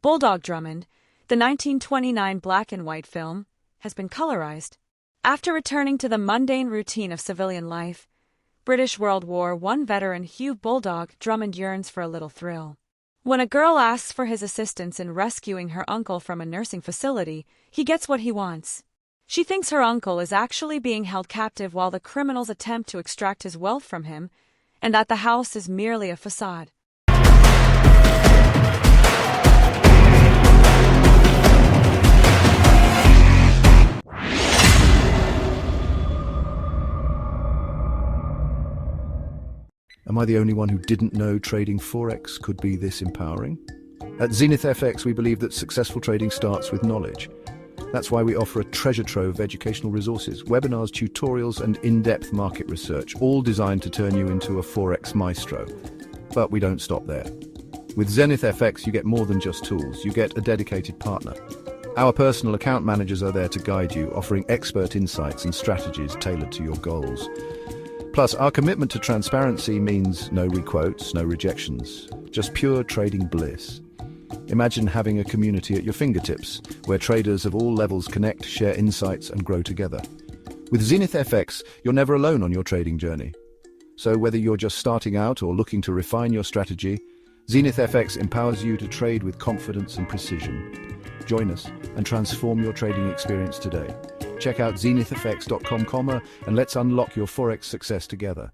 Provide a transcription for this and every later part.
Bulldog Drummond, the 1929 black and white film, has been colorized. After returning to the mundane routine of civilian life, British World War I veteran Hugh Bulldog Drummond yearns for a little thrill. When a girl asks for his assistance in rescuing her uncle from a nursing facility, he gets what he wants. She thinks her uncle is actually being held captive while the criminals attempt to extract his wealth from him, and that the house is merely a facade. Am I the only one who didn't know trading Forex could be this empowering? At Zenith FX, we believe that successful trading starts with knowledge. That's why we offer a treasure trove of educational resources, webinars, tutorials, and in-depth market research, all designed to turn you into a Forex maestro. But we don't stop there. With Zenith FX, you get more than just tools. You get a dedicated partner. Our personal account managers are there to guide you, offering expert insights and strategies tailored to your goals. Plus, our commitment to transparency means no requotes, no rejections, just pure trading bliss. Imagine having a community at your fingertips, where traders of all levels connect, share insights, and grow together. With Zenith FX, you're never alone on your trading journey. So whether you're just starting out or looking to refine your strategy, Zenith FX empowers you to trade with confidence and precision. Join us and transform your trading experience today. Check out zenithfx.com, and let's unlock your Forex success together.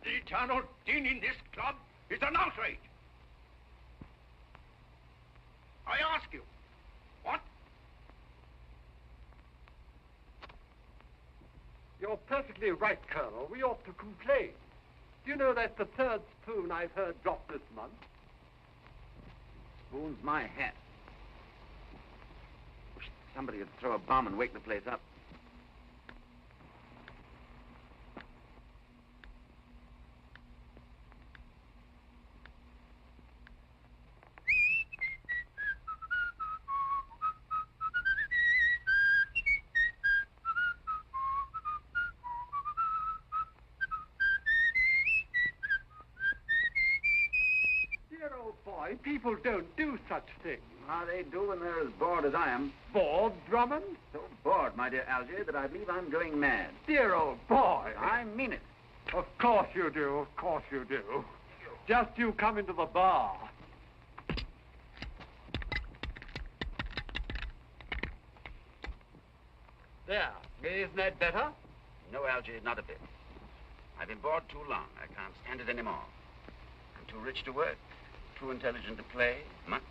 The eternal din in this club is an outrage. I ask you, what? You're perfectly right, Colonel. We ought to complain. Do you know that's the third spoon I've heard drop this month? Spoon's my hat. Somebody would throw a bomb and wake the place up. Dear old boy, people don't do such things. Ah, they do when they're as bored as I am. Bored, Drummond? So bored, my dear Algy, that I believe I'm going mad. Dear old boy. I mean it. Of course you do, of course you do. Just you come into the bar. There, isn't that better? No, Algy, not a bit. I've been bored too long. I can't stand it anymore. I'm too rich to work, too intelligent to play, much.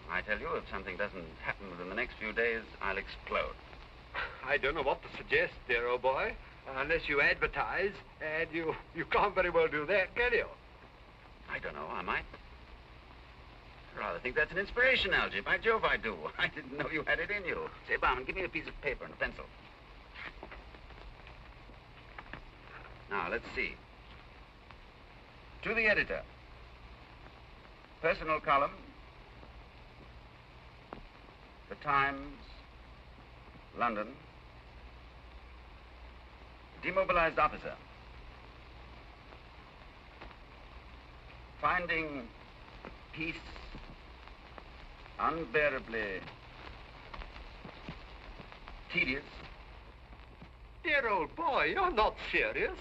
I tell you, if something doesn't happen within the next few days, I'll explode. I don't know what to suggest, dear old boy, unless you advertise, and you can't very well do that, can you? I don't know, I might. I rather think that's an inspiration, Algy. By Jove, I do. I didn't know you had it in you. Say, Barman, give me a piece of paper and a pencil. Now, let's see. To the editor. Personal column. The Times, London. Demobilized officer. Finding peace unbearably tedious. Dear old boy, you're not serious.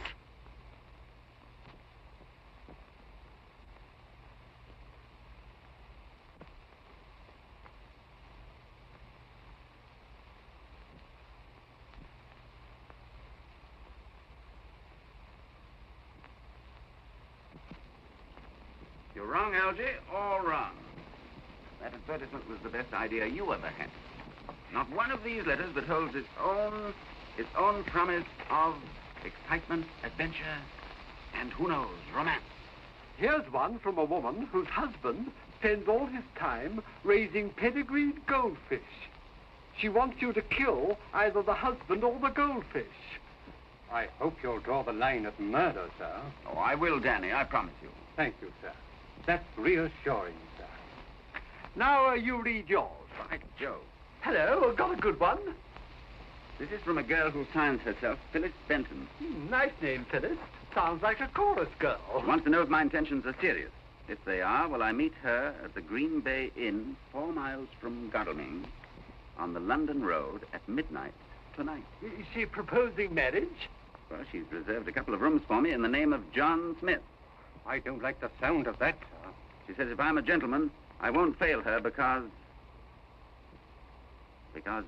You're wrong, Algy, all wrong. That advertisement was the best idea you ever had. Not one of these letters but holds its own promise of excitement, adventure, and who knows, romance. Here's one from a woman whose husband spends all his time raising pedigreed goldfish. She wants you to kill either the husband or the goldfish. I hope you'll draw the line at murder, sir. Oh, I will, Danny, I promise you. Thank you, sir. That's reassuring, sir. Now you read yours. By Jove. Hello, got a good one. This is from a girl who signs herself Phyllis Benton. Nice name, Phyllis. Sounds like a chorus girl. She wants to know if my intentions are serious. If they are, will I meet her at the Green Bay Inn, 4 miles from Godalming, on the London Road at midnight tonight. Is she proposing marriage? Well, she's reserved a couple of rooms for me in the name of John Smith. I don't like the sound of that, sir. She says if I'm a gentleman, I won't fail her because,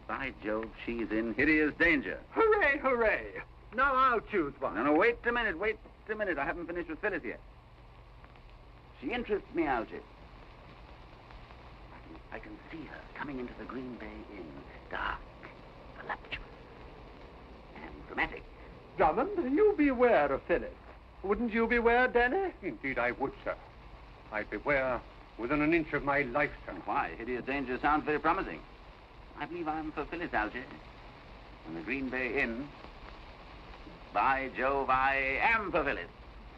by Jove, she's in hideous danger. Hooray, hooray. Now I'll choose one. No, wait a minute. I haven't finished with Phyllis yet. She interests me, Algy. I can see her coming into the Green Bay Inn, dark, voluptuous, and dramatic. Drummond, you beware of Phyllis. Wouldn't you beware, Danny? Indeed, I would, sir. I'd beware within an inch of my life, sir. Why? Hideous danger sounds very promising. I believe I'm for Phyllis, Algy. In the Green Bay Inn. By Jove, I am for Phyllis.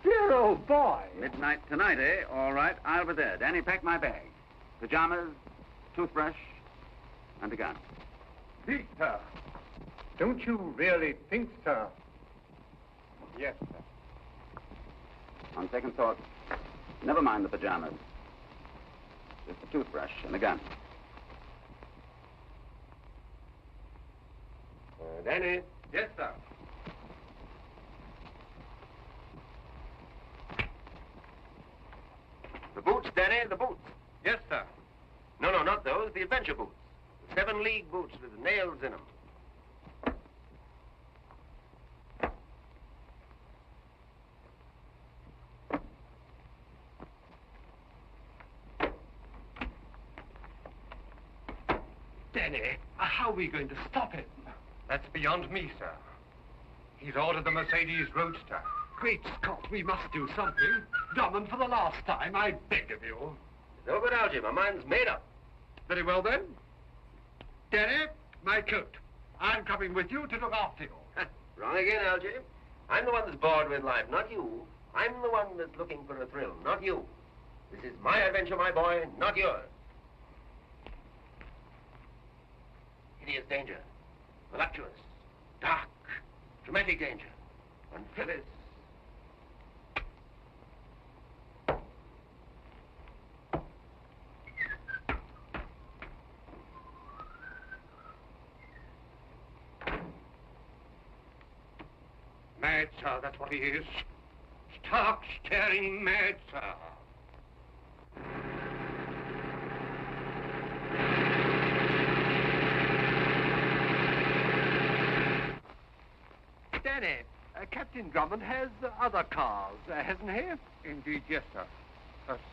Dear old boy. Midnight tonight, eh? All right, I'll be there. Danny, pack my bag. Pajamas, toothbrush, and a gun. Peter, don't you really think, sir? Yes, sir. On second thought, never mind the pajamas. Just a toothbrush and a gun. Danny? Yes, sir. The boots, Danny, the boots. Yes, sir. No, not those, the adventure boots. The 7-league boots with nails in them. Danny, how are we going to stop him? That's beyond me, sir. He's ordered the Mercedes Roadster. Great Scott, we must do something. Drummond, for the last time, I beg of you. No good, Algy. My mind's made up. Very well, then. Danny, my coat. I'm coming with you to look after you. Wrong again, Algy. I'm the one that's bored with life, not you. I'm the one that's looking for a thrill, not you. This is my adventure, my boy, not yours. Hideous danger. Voluptuous. Dark. Dramatic danger. And Phyllis. Mad, sir, that's what he is. Stark, staring mad, sir. Danny, Captain Drummond has other cars, hasn't he? Indeed, yes, sir.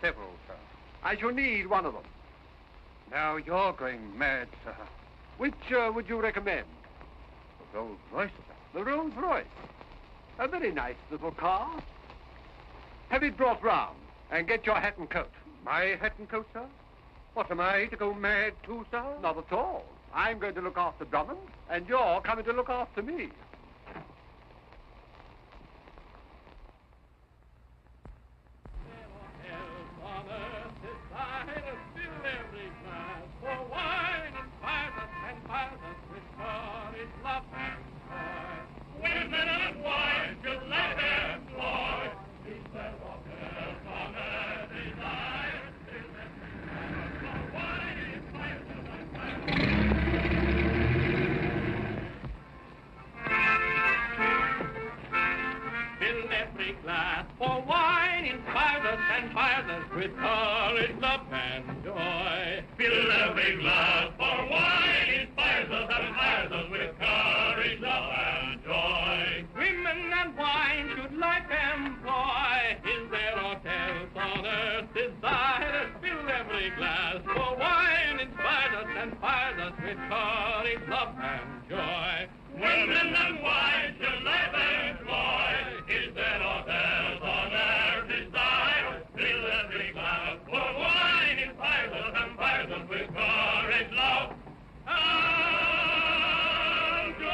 Several, sir. I shall need one of them. Now you're going mad, sir. Which would you recommend? The Rolls Royce, sir. The Rolls Royce. A very nice little car. Have it brought round and get your hat and coat. My hat and coat, sir? What, am I to go mad too, sir? Not at all. I'm going to look after Drummond, and you're coming to look after me. For wine inspires us and fires us with courage, love, and joy. Fill every glass, for wine inspires us and fires us with courage, love, and joy. Women and wine should life employ. Is there aught else on earth desire? Fill every glass, for wine inspires us and fires us with courage, love, and joy. Women and wine should life employ. Is there aught else on earth desire? Fill every glass, for wine inspires us and fires us with courage, love, and joy.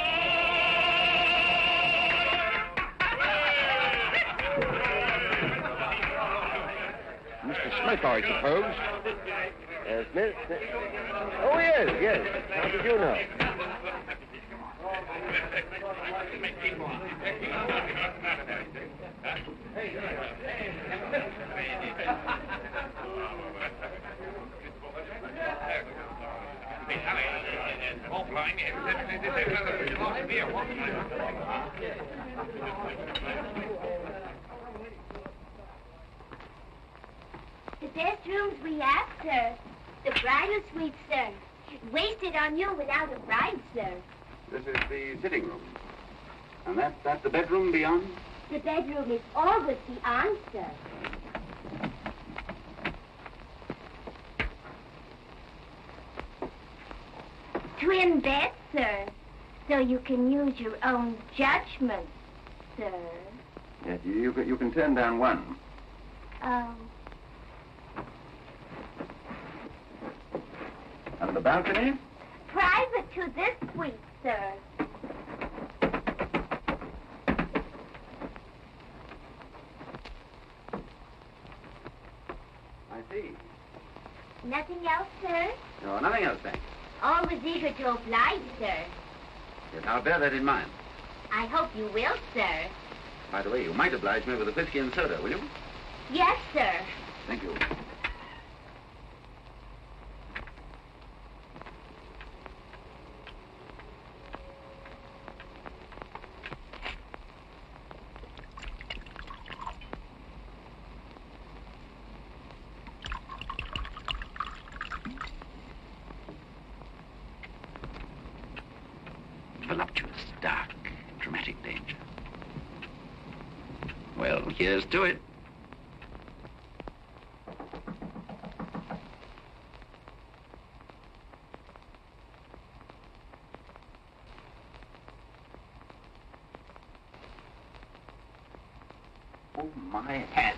Mr. Smith, I suppose. Smith? Oh, yes. How did you know? The best rooms we have, sir. The bridal suite, sir. Wasted on you without a bride, sir. This is the sitting room. And that's the bedroom beyond? The bedroom is always beyond, sir. Twin beds, sir. So you can use your own judgment, sir. Yes, you can turn down one. Oh. And the balcony? Private to this suite, sir. I see. Nothing else, sir? No, nothing else, thanks. Always eager to oblige, sir. Yes, I'll bear that in mind. I hope you will, sir. By the way, you might oblige me with a whiskey and soda, will you? Yes, sir. Thank you. Voluptuous, dark, dramatic danger. Well, here's to it. Oh, my hat.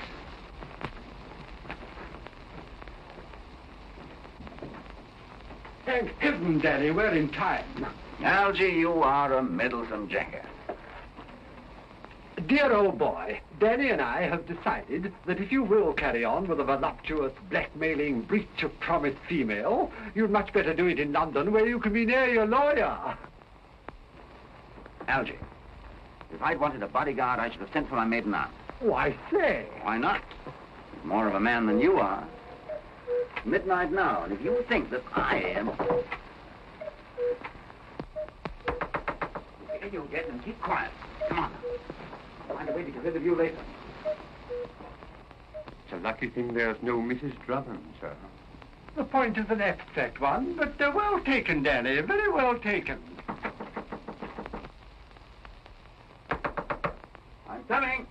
Hey, Thank heaven, Danny, we're in time. Algy, you are a meddlesome jackass. Dear old boy, Danny and I have decided that if you will carry on with a voluptuous, blackmailing, breach of promise female, you'd much better do it in London, where you can be near your lawyer. Algy, if I'd wanted a bodyguard, I should have sent for my maiden aunt. Why, say. Why not? He's more of a man than you are. It's midnight now, and if you think that I am... Here you get and keep quiet. Come on now. I'll find a way to get rid of you later. It's a lucky thing there's no Mrs. Drummond, sir. The point is an abstract one, but well taken, Danny, very well taken. I'm coming.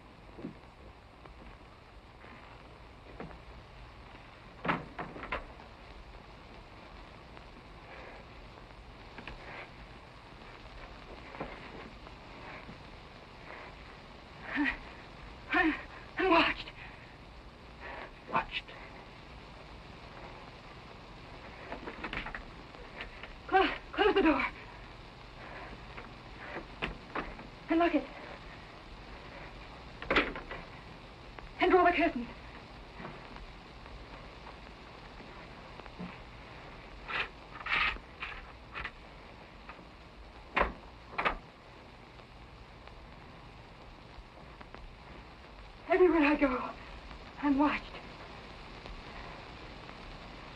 I'm watched. Watched. Close the door. And lock it. And draw the curtains. Everywhere I go, I'm watched.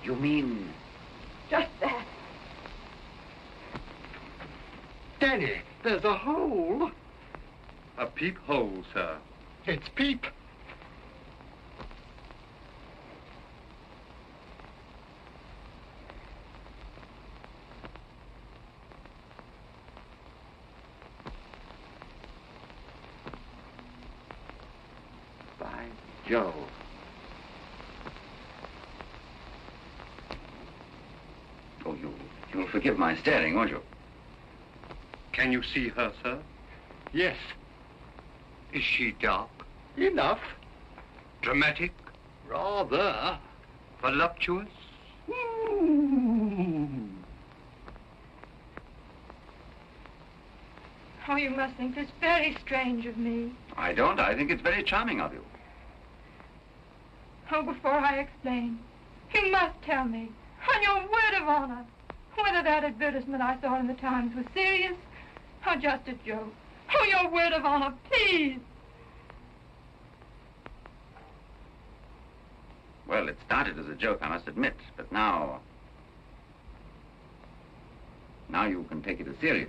You mean... Just that. Danny, there's a hole. A peephole, sir. It's Peep. By Jove. Oh, you'll forgive my staring, won't you? Can you see her, sir? Yes. Is she dark? Enough. Dramatic? Rather. Voluptuous? Oh, you must think this very strange of me. I don't. I think it's very charming of you. Oh, before I explain, you must tell me, on your word of honor, whether that advertisement I saw in the Times was serious or just a joke. Oh, your word of honor, please. Well, it started as a joke, I must admit, but now you can take it as serious.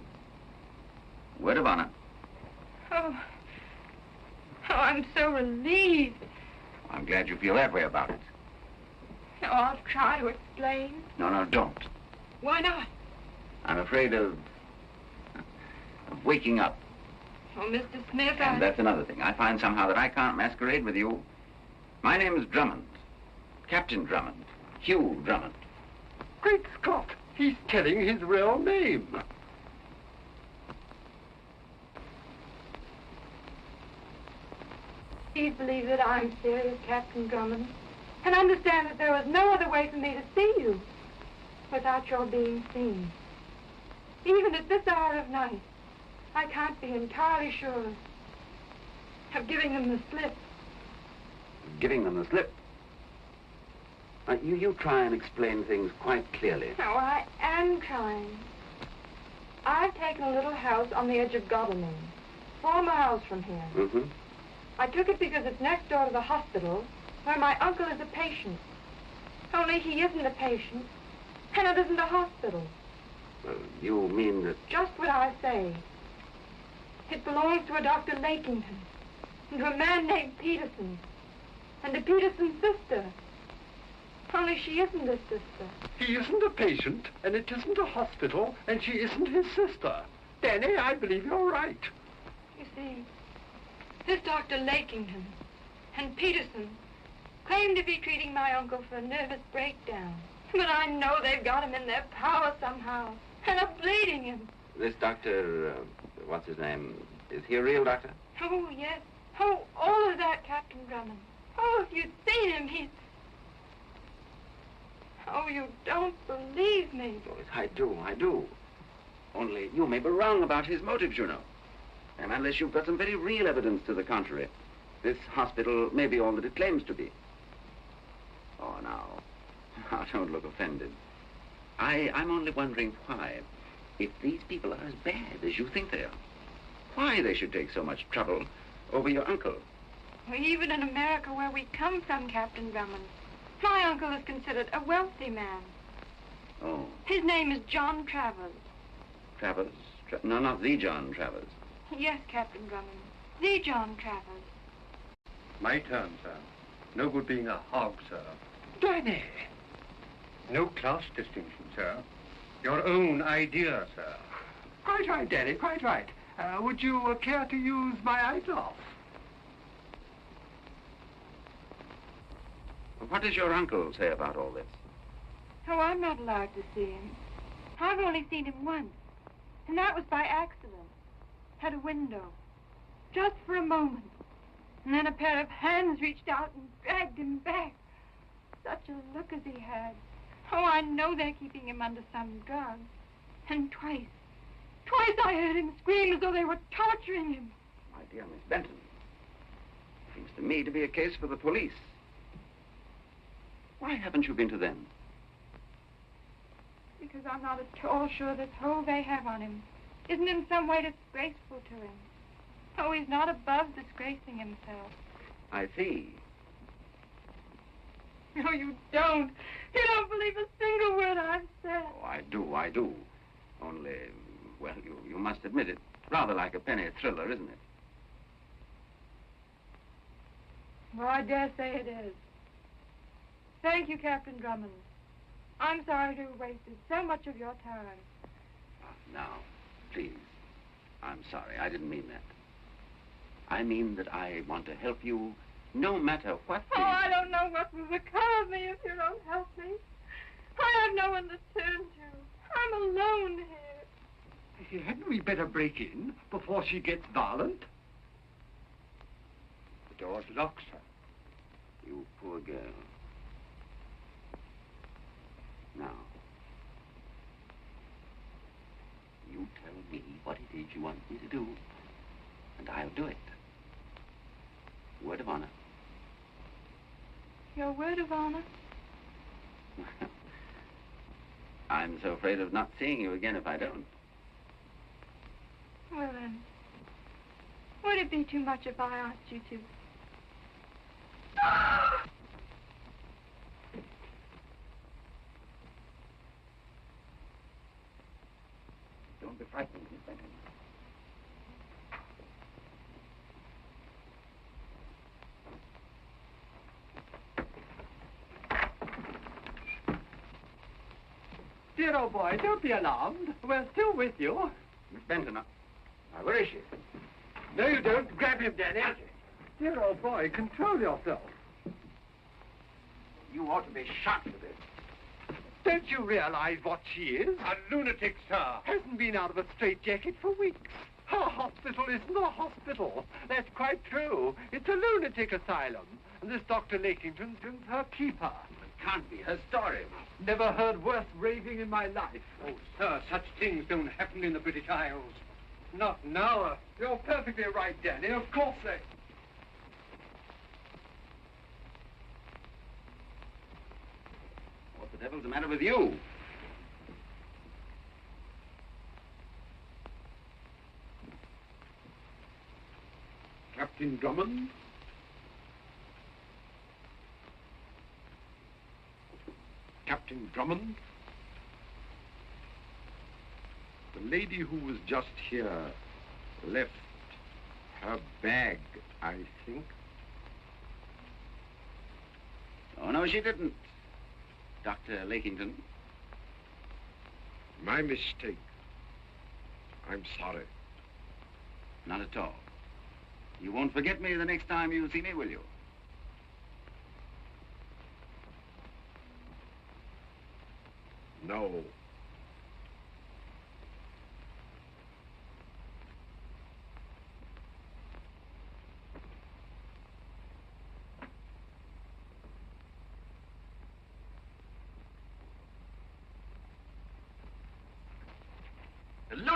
Word of honor. Oh, I'm so relieved. I'm glad you feel that way about it. Oh, I'll try to explain. No, don't. Why not? I'm afraid of waking up. Oh, Mr. Smith, And that's another thing. I find somehow that I can't masquerade with you. My name is Drummond. Captain Drummond. Hugh Drummond. Great Scott, he's telling his real name. Please believe that I'm serious, Captain Drummond, and understand that there was no other way for me to see you without your being seen. Even at this hour of night, I can't be entirely sure of giving them the slip. Giving them the slip. You try and explain things quite clearly. Oh, I am trying. I've taken a little house on the edge of Godalming, 4 miles from here. Mm-hmm. I took it because it's next door to the hospital, where my uncle is a patient. Only he isn't a patient, and it isn't a hospital. You mean that... Just what I say. It belongs to a Dr. Lakington, and to a man named Peterson, and to Peterson's sister. Only she isn't his sister. He isn't a patient, and it isn't a hospital, and she isn't his sister. Danny, I believe you're right. You see, this Dr. Lakington and Peterson claim to be treating my uncle for a nervous breakdown. But I know they've got him in their power somehow, and are bleeding him. This doctor, what's his name? Is he a real doctor? Oh, yes. Oh, all of that, Captain Drummond. Oh, if you'd seen him, he's... Oh, you don't believe me. Oh, yes, I do. Only you may be wrong about his motives, you know. And unless you've got some very real evidence to the contrary, this hospital may be all that it claims to be. Oh, now, don't look offended. I'm only wondering why, if these people are as bad as you think they are, why they should take so much trouble over your uncle. Well, even in America, where we come from, Captain Drummond, my uncle is considered a wealthy man. Oh. His name is John Travers. Travers? No, not the John Travers. Yes, Captain Drummond. The John Travers. My turn, sir. No good being a hog, sir. Danny! No class distinction, sir. Your own idea, sir. Quite right, Danny, quite right. Would you care to use my eyeglass? What does your uncle say about all this? Oh, I'm not allowed to see him. I've only seen him once, and that was by accident. At a window. Just for a moment. And then a pair of hands reached out and dragged him back. Such a look as he had. Oh, I know they're keeping him under some drug. And twice I heard him scream as though they were torturing him. My dear Miss Benton, seems to me to be a case for the police. Why haven't you been to them? Because I'm not at all sure this hold they have on him isn't in some way disgraceful to him. Oh, he's not above disgracing himself. I see. No, you don't. You don't believe a single word I've said. Oh, I do. Only, well, you must admit it. Rather like a penny thriller, isn't it? Well, I dare say it is. Thank you, Captain Drummond. I'm sorry to have wasted so much of your time. Now, please, I'm sorry. I didn't mean that. I mean that I want to help you no matter what. Oh, I don't know what will become of me if you don't help me. I have no one to turn to. I'm alone here. Hadn't we better break in before she gets violent? The door's locked, sir. You poor girl. Now, you tell me what it is you want me to do, and I'll do it. Word of honor. Your word of honor? I'm so afraid of not seeing you again if I don't. Well, then, would it be too much if I asked you to? Don't be frightened, Miss Benton. Dear old boy, don't be alarmed. We're still with you. Miss Benton, now, where is she? No, you don't. Grab him, Danny. Dear old boy, control yourself. You ought to be shot for this. Don't you realize what she is? A lunatic, sir. Hasn't been out of a straitjacket for weeks. Her hospital isn't a hospital. That's quite true. It's a lunatic asylum. And this Dr. Lakington's her keeper. It can't be her story. Never heard worse raving in my life. Oh, sir, such things don't happen in the British Isles. Not now. You're perfectly right, Danny. Of course they... What the devil's the matter with you? Captain Drummond? Captain Drummond? The lady who was just here left her bag, I think. Oh, no, she didn't. Dr. Lakington. My mistake. I'm sorry. Not at all. You won't forget me the next time you see me, will you? No.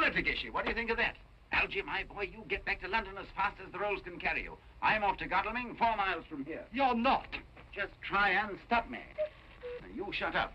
Terrific issue. What do you think of that? Algy, my boy, you get back to London as fast as the rolls can carry you. I'm off to Godalming, 4 miles from here. You're not. Just try and stop me. And you shut up.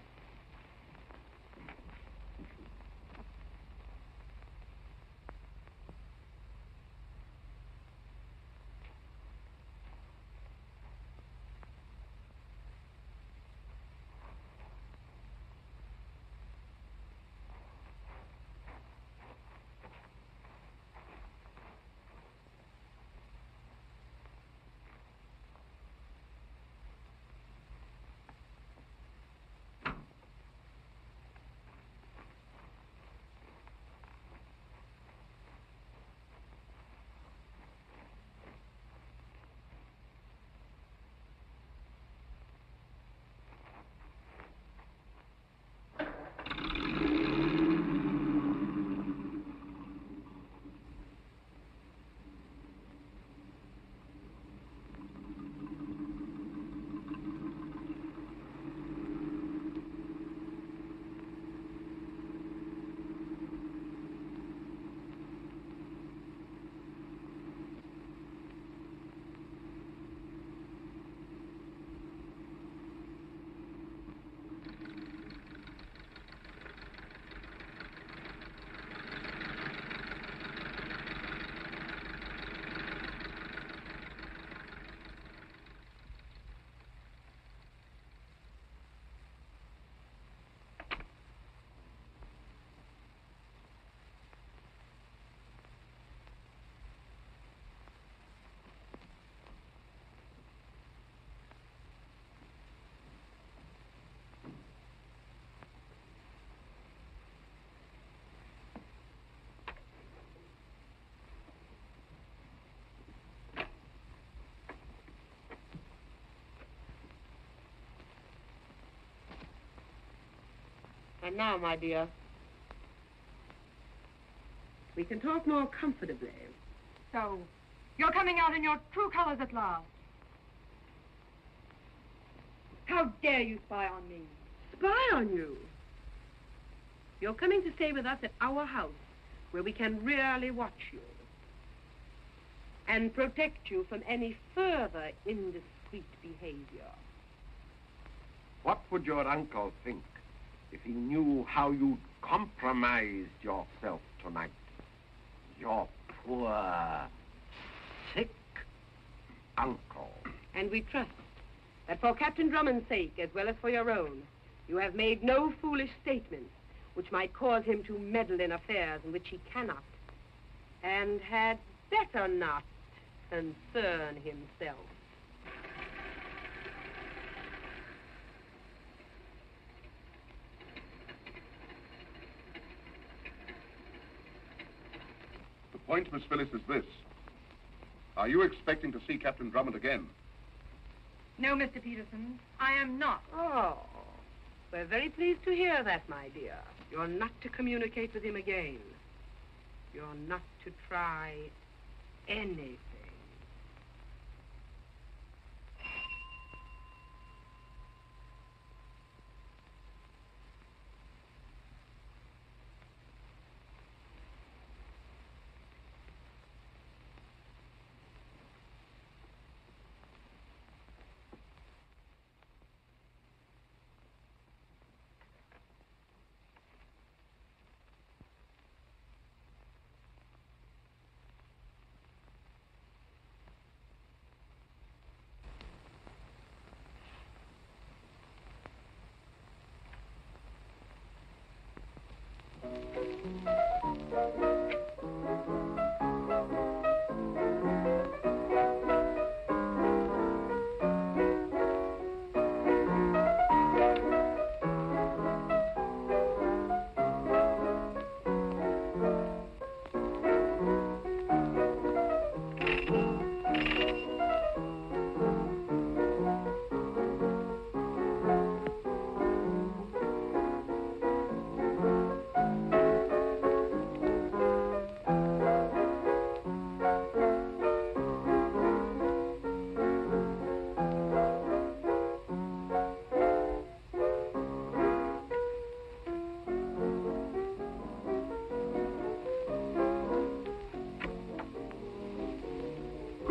And now, my dear, we can talk more comfortably. So, you're coming out in your true colors at last. How dare you spy on me? Spy on you? You're coming to stay with us at our house, where we can really watch you and protect you from any further indiscreet behavior. What would your uncle think if he knew how you compromised yourself tonight? Your poor, sick uncle. And we trust that for Captain Drummond's sake, as well as for your own, you have made no foolish statements which might cause him to meddle in affairs in which he cannot, and had better not concern himself. The point, Miss Phyllis, is this. Are you expecting to see Captain Drummond again? No, Mr. Peterson, I am not. Oh, we're very pleased to hear that, my dear. You're not to communicate with him again. You're not to try anything.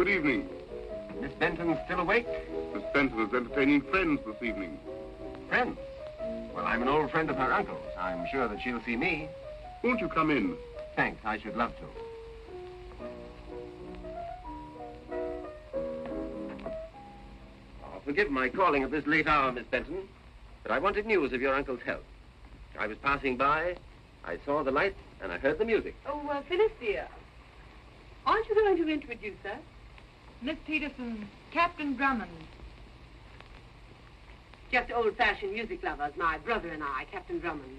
Good evening. Miss Benton's still awake? Miss Benton is entertaining friends this evening. Friends? Well, I'm an old friend of her uncle's. I'm sure that she'll see me. Won't you come in? Thanks, I should love to. Forgive my calling at this late hour, Miss Benton, but I wanted news of your uncle's health. I was passing by, I saw the lights, and I heard the music. Oh, Phyllis, dear. Aren't you going to introduce her? Miss Peterson, Captain Drummond. Just old-fashioned music lovers, my brother and I, Captain Drummond.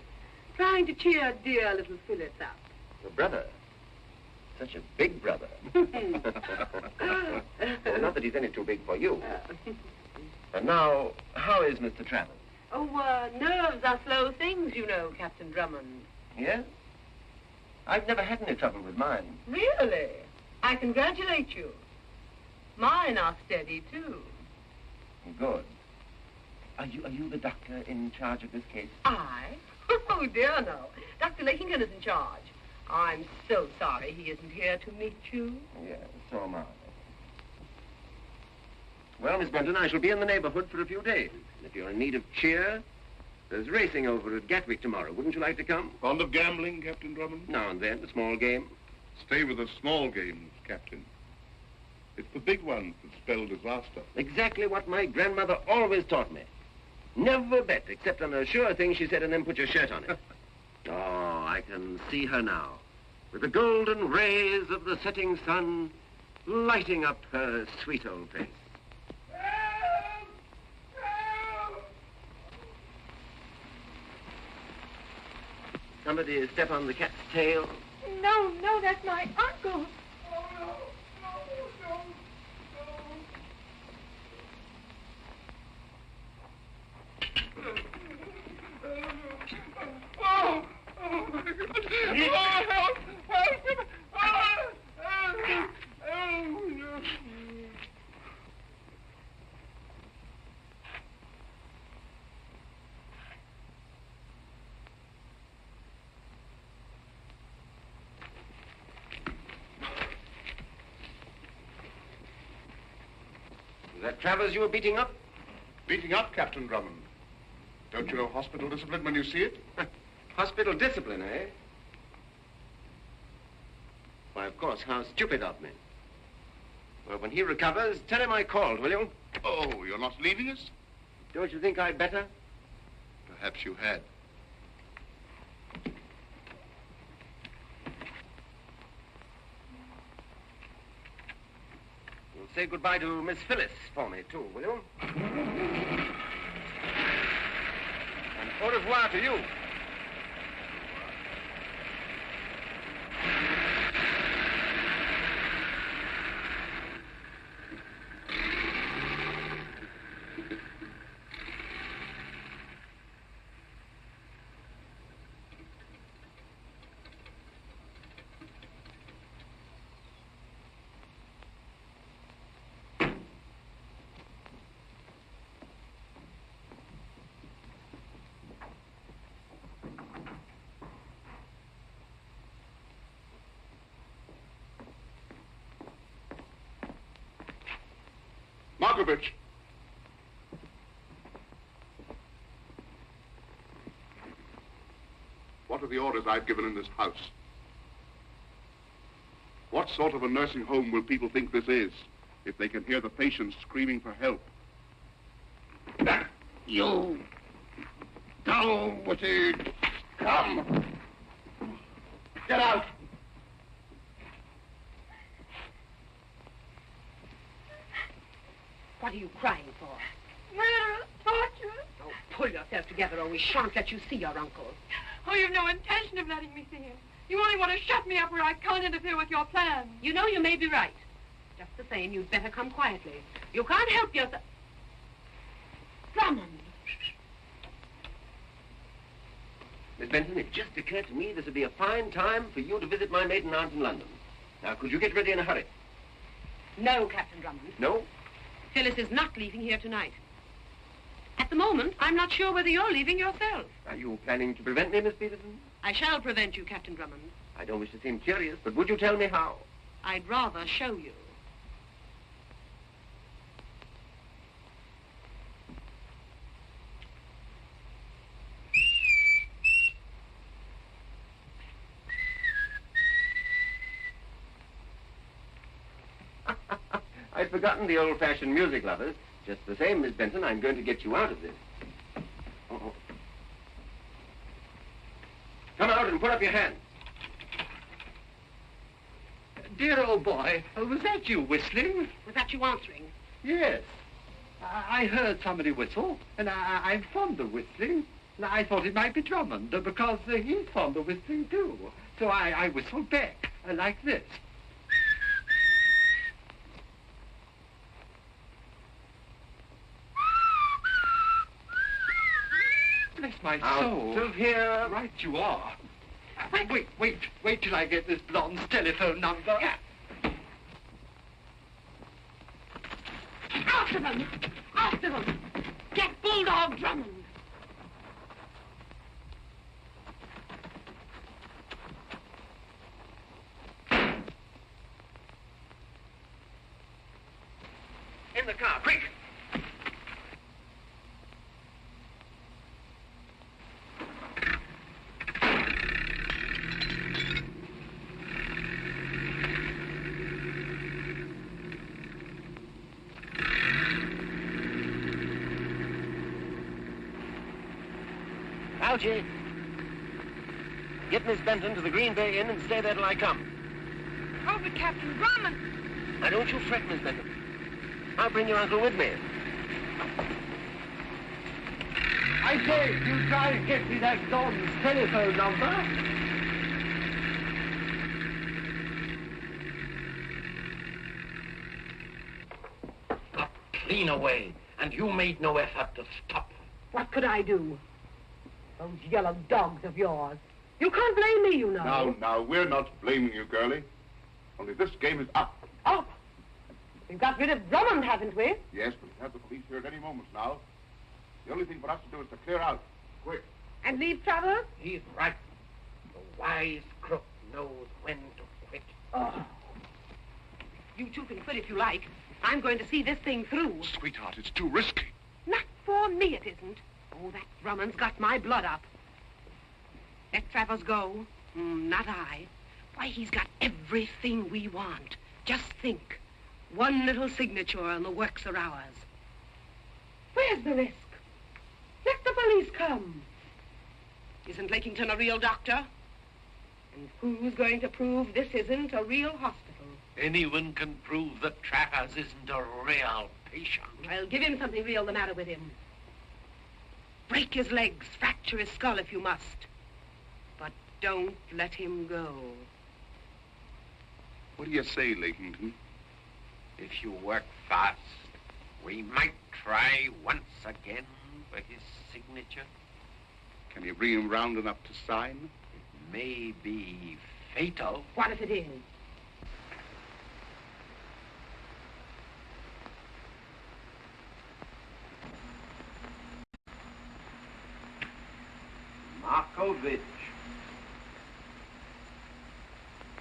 Trying to cheer dear little Phyllis up. Your brother? Such a big brother. Well, not that he's any too big for you. And now, how is Mr. Travers? Oh, nerves are slow things, you know, Captain Drummond. Yes? I've never had any trouble with mine. Really? I congratulate you. Mine are steady, too. Good. Are you the doctor in charge of this case? I? Oh, dear, no. Dr. Lakington is in charge. I'm so sorry he isn't here to meet you. Yes, so am I. Well, Miss Benton, I shall be in the neighborhood for a few days. If you're in need of cheer, there's racing over at Gatwick tomorrow. Wouldn't you like to come? Fond of gambling, Captain Drummond? Now and then, a small game. Stay with the small games, Captain. It's the big ones that spell disaster. Exactly what my grandmother always taught me. Never bet, except on a sure thing, she said, and then put your shirt on it. Oh, I can see her now, with the golden rays of the setting sun lighting up her sweet old face. Somebody step on the cat's tail. No, that's my uncle. Is that Travers you were beating up? Beating up, Captain Drummond. Don't you know hospital discipline when you see it? Hospital discipline, eh? Why, of course, how stupid of me. Well, when he recovers, tell him I called, will you? Oh, you're not leaving us? Don't you think I'd better? Perhaps you had. You'll say goodbye to Miss Phyllis for me, too, will you? And au revoir to you. Markovich. What are the orders I've given in this house? What sort of a nursing home will people think this is if they can hear the patients screaming for help? You down with it. Come. Get out. What are you crying for? Murder, torture. Oh, pull yourself together or we shan't let you see your uncle. Oh, you've no intention of letting me see him. You only want to shut me up where I can't interfere with your plans. You know you may be right. Just the same, you'd better come quietly. You can't help yourself. Drummond. Miss Benton, it just occurred to me this would be a fine time for you to visit my maiden aunt in London. Now, could you get ready in a hurry? No, Captain Drummond. No? Phyllis is not leaving here tonight. At the moment, I'm not sure whether you're leaving yourself. Are you planning to prevent me, Miss Peterson? I shall prevent you, Captain Drummond. I don't wish to seem curious, but would you tell me how? I'd rather show you. forgotten the old-fashioned music lovers. Just the same, Miss Benton, I'm going to get you out of this. Oh. Come out and put up your hands. Dear old boy, was that you whistling? Was that you answering? Yes. I heard somebody whistle, and I'm fond of whistling. And I thought it might be Drummond, because he's fond of whistling too. So I whistled back, like this. Bless my soul. Out of here. Right you are. Wait till I get this blonde's telephone number. Yeah. After them! After them! Get Bulldog Drummond! In the car, quick! Algy, get Miss Benton to the Green Bay Inn and stay there till I come. Oh, but Captain Drummond. Now, don't you fret, Miss Benton. I'll bring your uncle with me. I say, you try to get me that blonde's telephone number? Got clean away, and you made no effort to stop her. What could I do? Those yellow dogs of yours. You can't blame me, you know. Now, we're not blaming you, girlie. Only this game is up. Oh! We've got rid of Drummond, haven't we? Yes, but we have the police here at any moment now. The only thing for us to do is to clear out. Quick. And leave Travers? He's right. The wise crook knows when to quit. Oh. You two can quit if you like. I'm going to see this thing through. Sweetheart, it's too risky. Not for me, it isn't. Oh, that Drummond's got my blood up. Let Travers go. Not I. Why, he's got everything we want. Just think. One little signature and the works are ours. Where's the risk? Let the police come. Isn't Lakington a real doctor? And who's going to prove this isn't a real hospital? Anyone can prove that Travers isn't a real patient. I'll give him something real the matter with him. Break his legs, fracture his skull if you must. But don't let him go. What do you say, Lakington? If you work fast, we might try once again for his signature. Can you bring him round enough to sign? It may be fatal. What if it is? Markovich.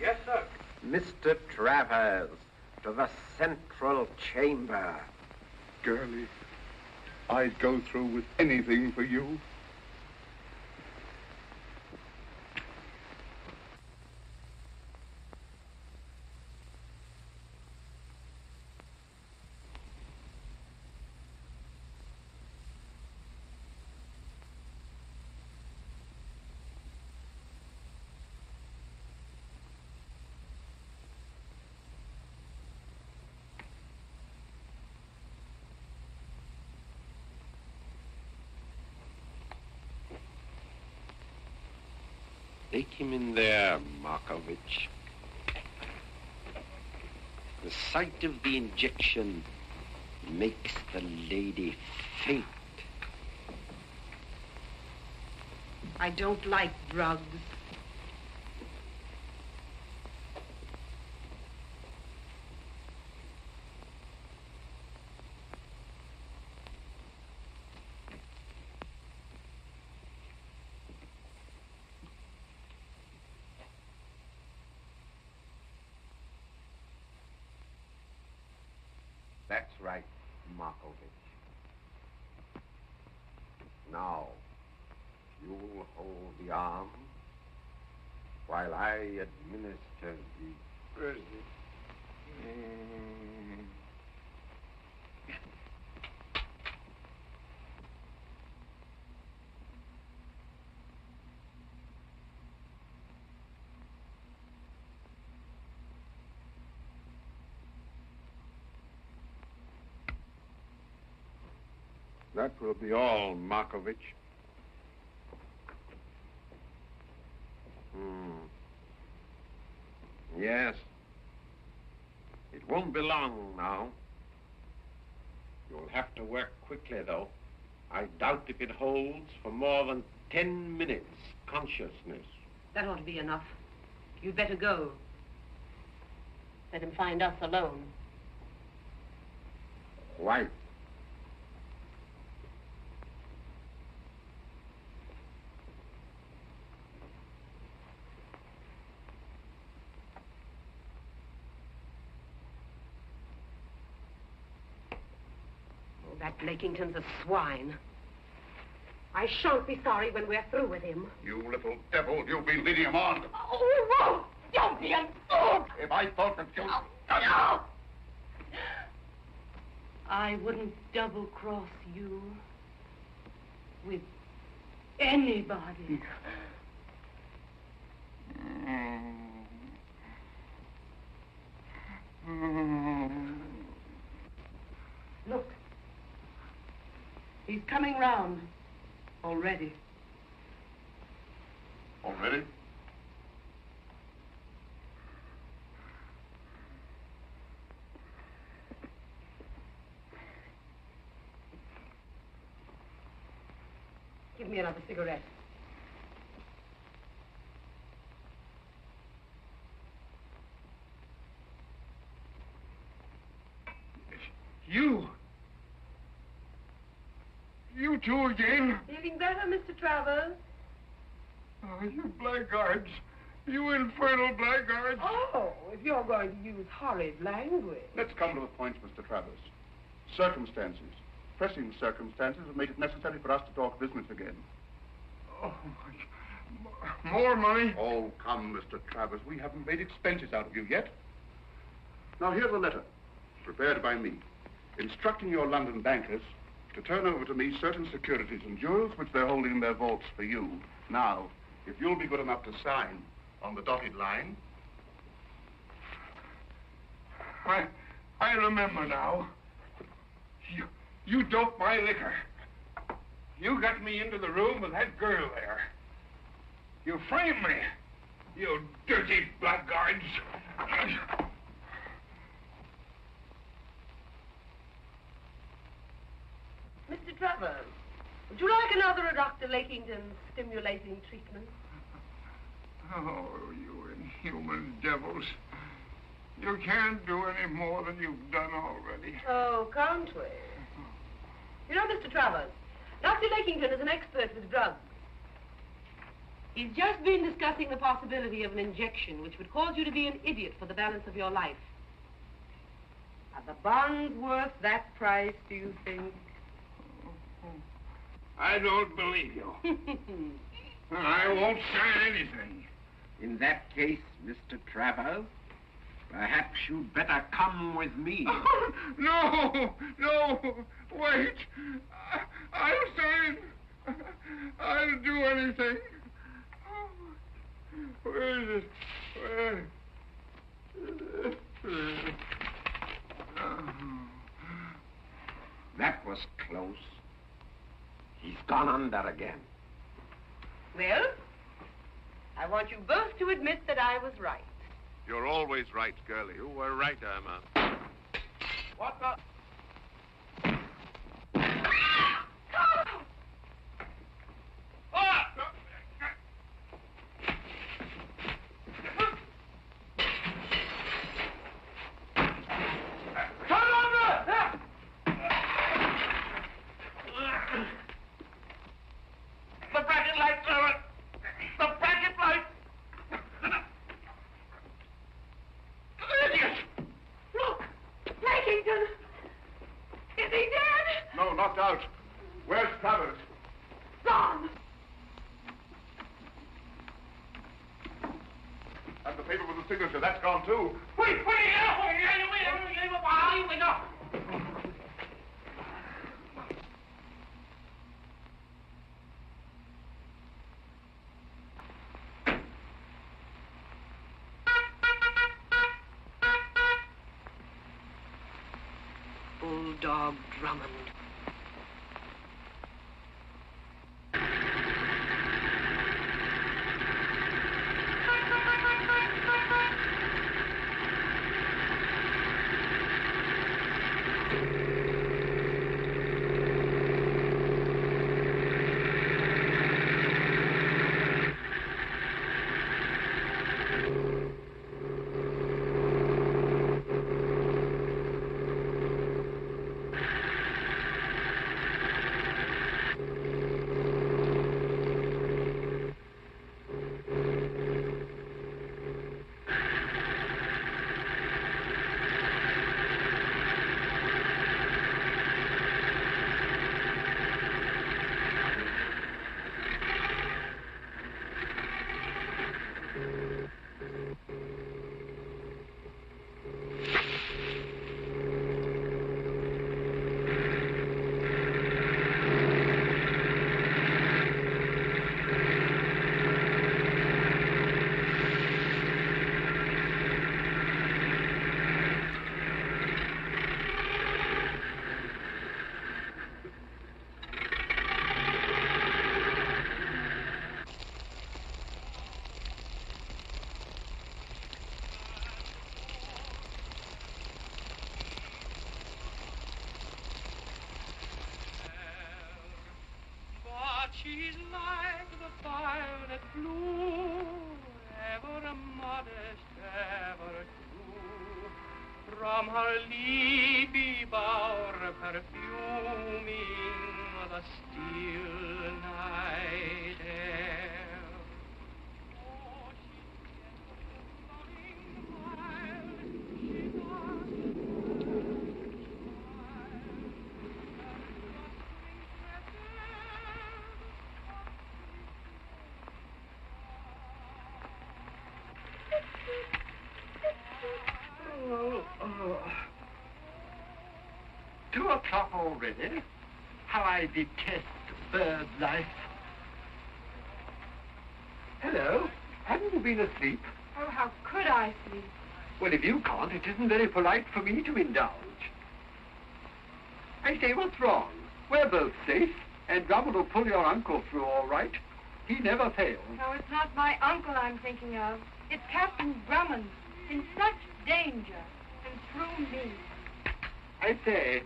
Yes, sir. Mr. Travers, to the central chamber. Girlie, I'd go through with anything for you. Take him in there, Markovich. The sight of the injection makes the lady faint. I don't like drugs. That's right, Markovich. Now, you'll hold the arm while I administer the... That will be all, Markovich. Yes. It won't be long now. You'll have to work quickly, though. I doubt if it holds for more than 10 minutes consciousness. That ought to be enough. You'd better go. Let him find us alone. Why? Oh, that Lakington's a swine. I shan't be sorry when we're through with him. You little devil, you'll be leading him on. Oh, no! Don't be a fool! If I thought that you... No! I wouldn't double-cross you with anybody. Look. He's coming round already. Already? Give me another cigarette. You two again? Feeling better, Mr. Travers? Oh, you blackguards. You infernal blackguards. Oh, if you're going to use horrid language. Let's come to the point, Mr. Travers. Circumstances, pressing circumstances, have made it necessary for us to talk business again. Oh, more money? Oh, come, Mr. Travers. We haven't made expenses out of you yet. Now, here's a letter, prepared by me, instructing your London bankers to turn over to me certain securities and jewels which they're holding in their vaults for you. Now, if you'll be good enough to sign on the dotted line. I remember now. You doped my liquor. You got me into the room with that girl there. You framed me, you dirty blackguards. Mr. Travers, would you like another of Dr. Lakington's stimulating treatment? Oh, you inhuman devils. You can't do any more than you've done already. Oh, can't we? You know, Mr. Travers, Dr. Lakington is an expert with drugs. He's just been discussing the possibility of an injection which would cause you to be an idiot for the balance of your life. Are the bonds worth that price, do you think? I don't believe you. I won't sign anything. In that case, Mr. Travers, perhaps you'd better come with me. No, wait. I'll sign. I'll do anything. Where is it? Where? That was close. He's gone under again. Well, I want you both to admit that I was right. You're always right, girlie. You were right, Irma. What the... Knocked out. Where's Travers? Gone. And the paper with the signature, that's gone too. Wait, Bulldog Drummond. flew, ever modest, ever true, from her leafy bower perfuming the still night air. Oh, she Oh, oh. 2 o'clock already? How I detest bird life. Hello, haven't you been asleep? Oh, how could I sleep? Well, if you can't, it isn't very polite for me to indulge. I say, what's wrong? We're both safe, and Drummond will pull your uncle through all right. He never fails. No, it's not my uncle I'm thinking of. It's Captain Drummond, in such danger, and through me. I say,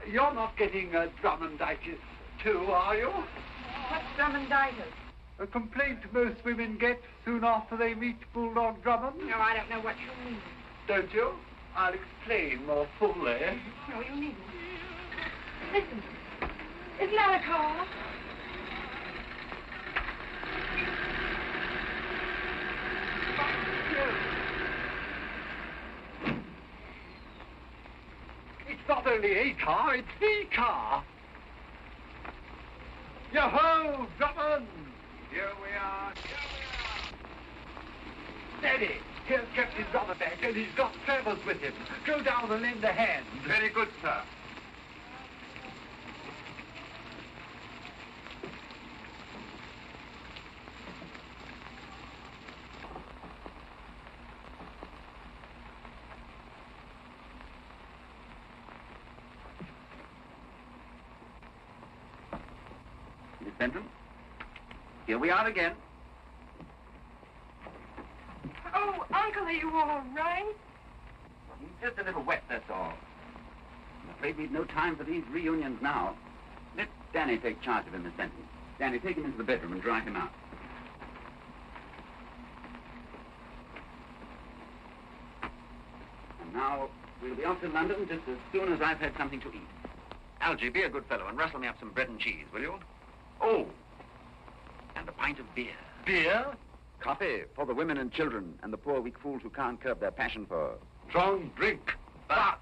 you're not getting Drummonditis too, are you? What's Drummonditis? A complaint most women get soon after they meet Bulldog Drummond. No, I don't know what you mean. Don't you? I'll explain more fully. No, you needn't. Listen, isn't that a car? It's not only a car, it's the car. Yo-ho, Drummond! Here we are. Steady! Here's Captain Drummond back, and he's got Travers with him. Go down and lend a hand. Very good, sir. Miss Benton, here we are again. Oh, Uncle, are you all right? He's just a little wet, that's all. I'm afraid we've no time for these reunions now. Let Danny take charge of him, Miss Benton. Danny, take him into the bedroom and dry him out. And now, we'll be off to London just as soon as I've had something to eat. Algy, be a good fellow and rustle me up some bread and cheese, will you? Oh, and a pint of beer. Beer? Coffee for the women and children and the poor weak fools who can't curb their passion for... Strong drink, but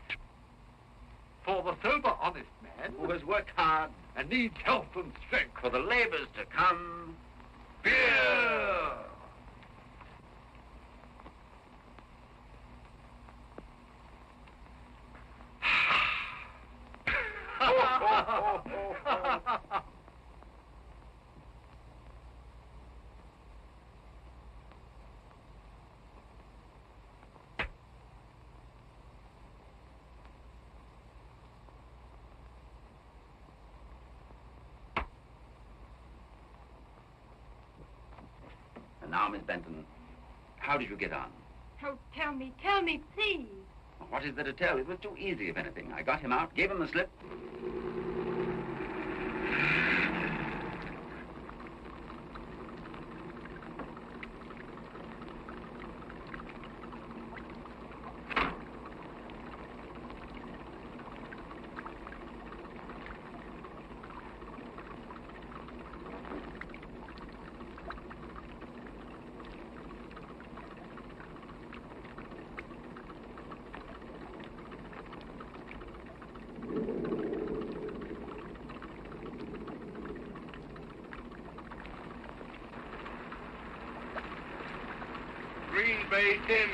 for the sober, honest man who has worked hard and needs health and strength. for the labors to come... Beer! And now, Miss Benton, how did you get on? Oh, tell me, please. What is there to tell? It was too easy, if anything. I got him out, gave him the slip. Green Bay Tim.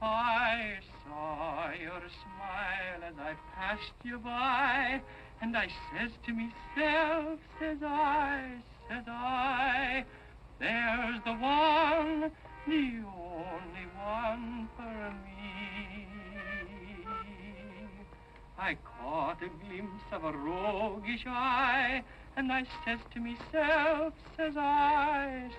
I saw your smile as I passed you by, and I says to myself, says I, there's the one, the only one for me. I caught a glimpse of a roguish eye, and I says to myself, says I,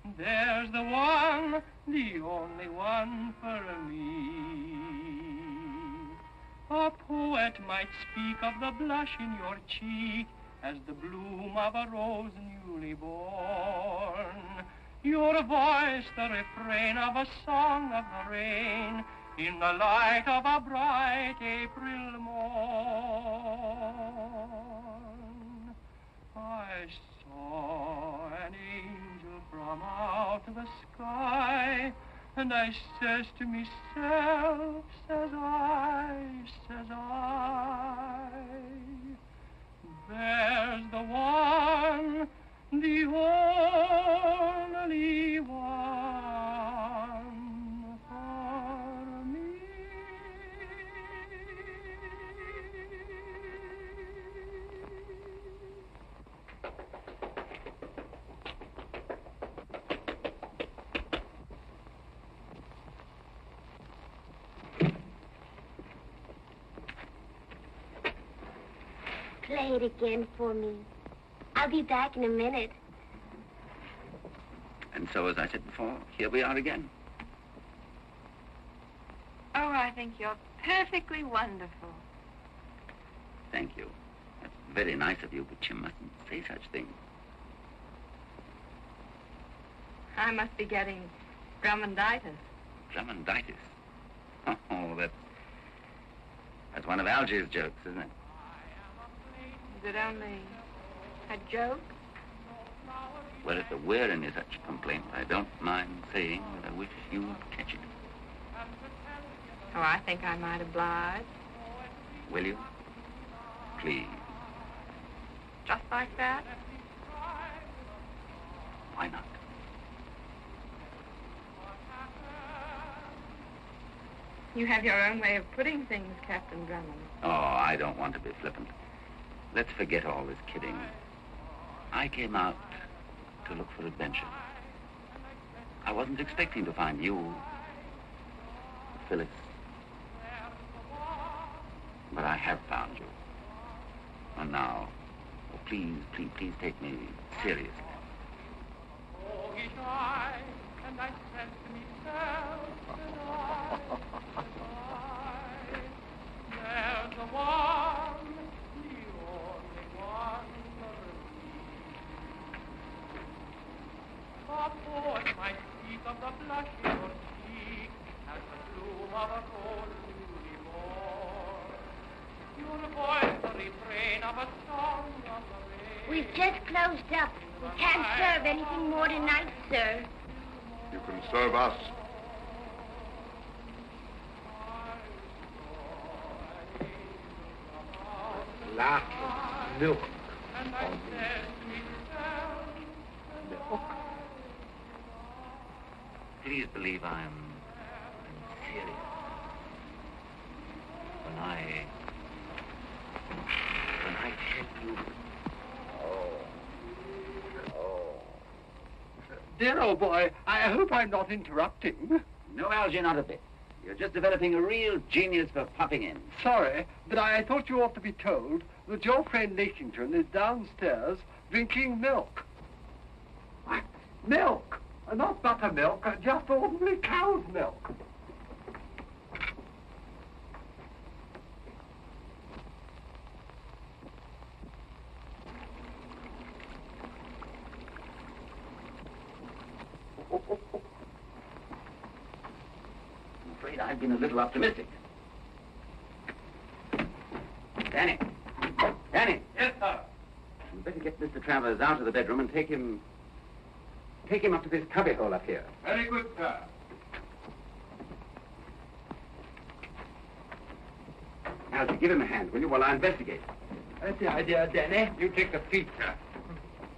There's the one, the only one for me. A poet might speak of the blush in your cheek as the bloom of a rose newly born. Your voice, the refrain of a song of the rain in the light of a bright April morn. I saw an angel from out the sky, and I says to myself, says I, there's the one, the only one for me. Play it again for me. I'll be back in a minute. And so, as I said before, here we are again. Oh, I think you're perfectly wonderful. Thank you. That's very nice of you, but you mustn't say such things. I must be getting Drummonditis. Drummonditis? Oh, that's one of Algy's jokes, isn't it? Is it only a joke? Well, if there were any such complaint, I don't mind saying that I wish you'd catch it. Oh, I think I might oblige. Will you? Please. Just like that? Why not? You have your own way of putting things, Captain Drummond. Oh, I don't want to be flippant. Let's forget all this kidding. I came out to look for adventure. I wasn't expecting to find you, Phyllis. But I have found you. And now, oh, please take me seriously. And I said to myself, there's the one, the only one for me. A poet might speak of the blush in your cheek as the bloom of a rose newly born. Your voice, the refrain of a song of the rain. We've just closed up. We can't serve anything more tonight, sir. You can serve us. Lack milk. And I said to myself, Milk? Please believe I'm serious. When I tell you... Dear old boy, I hope I'm not interrupting. No, Algy, not a bit. You're just developing a real genius for popping in. Sorry, but I thought you ought to be told that your friend Lakington is downstairs drinking milk. What? Milk? Not buttermilk, just ordinary cow's milk. I'm afraid I've been a little optimistic. Danny. Yes, sir. You'd better get Mr. Travers out of the bedroom and take him up to this cubbyhole up here. Very good, sir. Algy, give him a hand, will you, while I investigate. That's the idea, Danny. You take the feet, sir.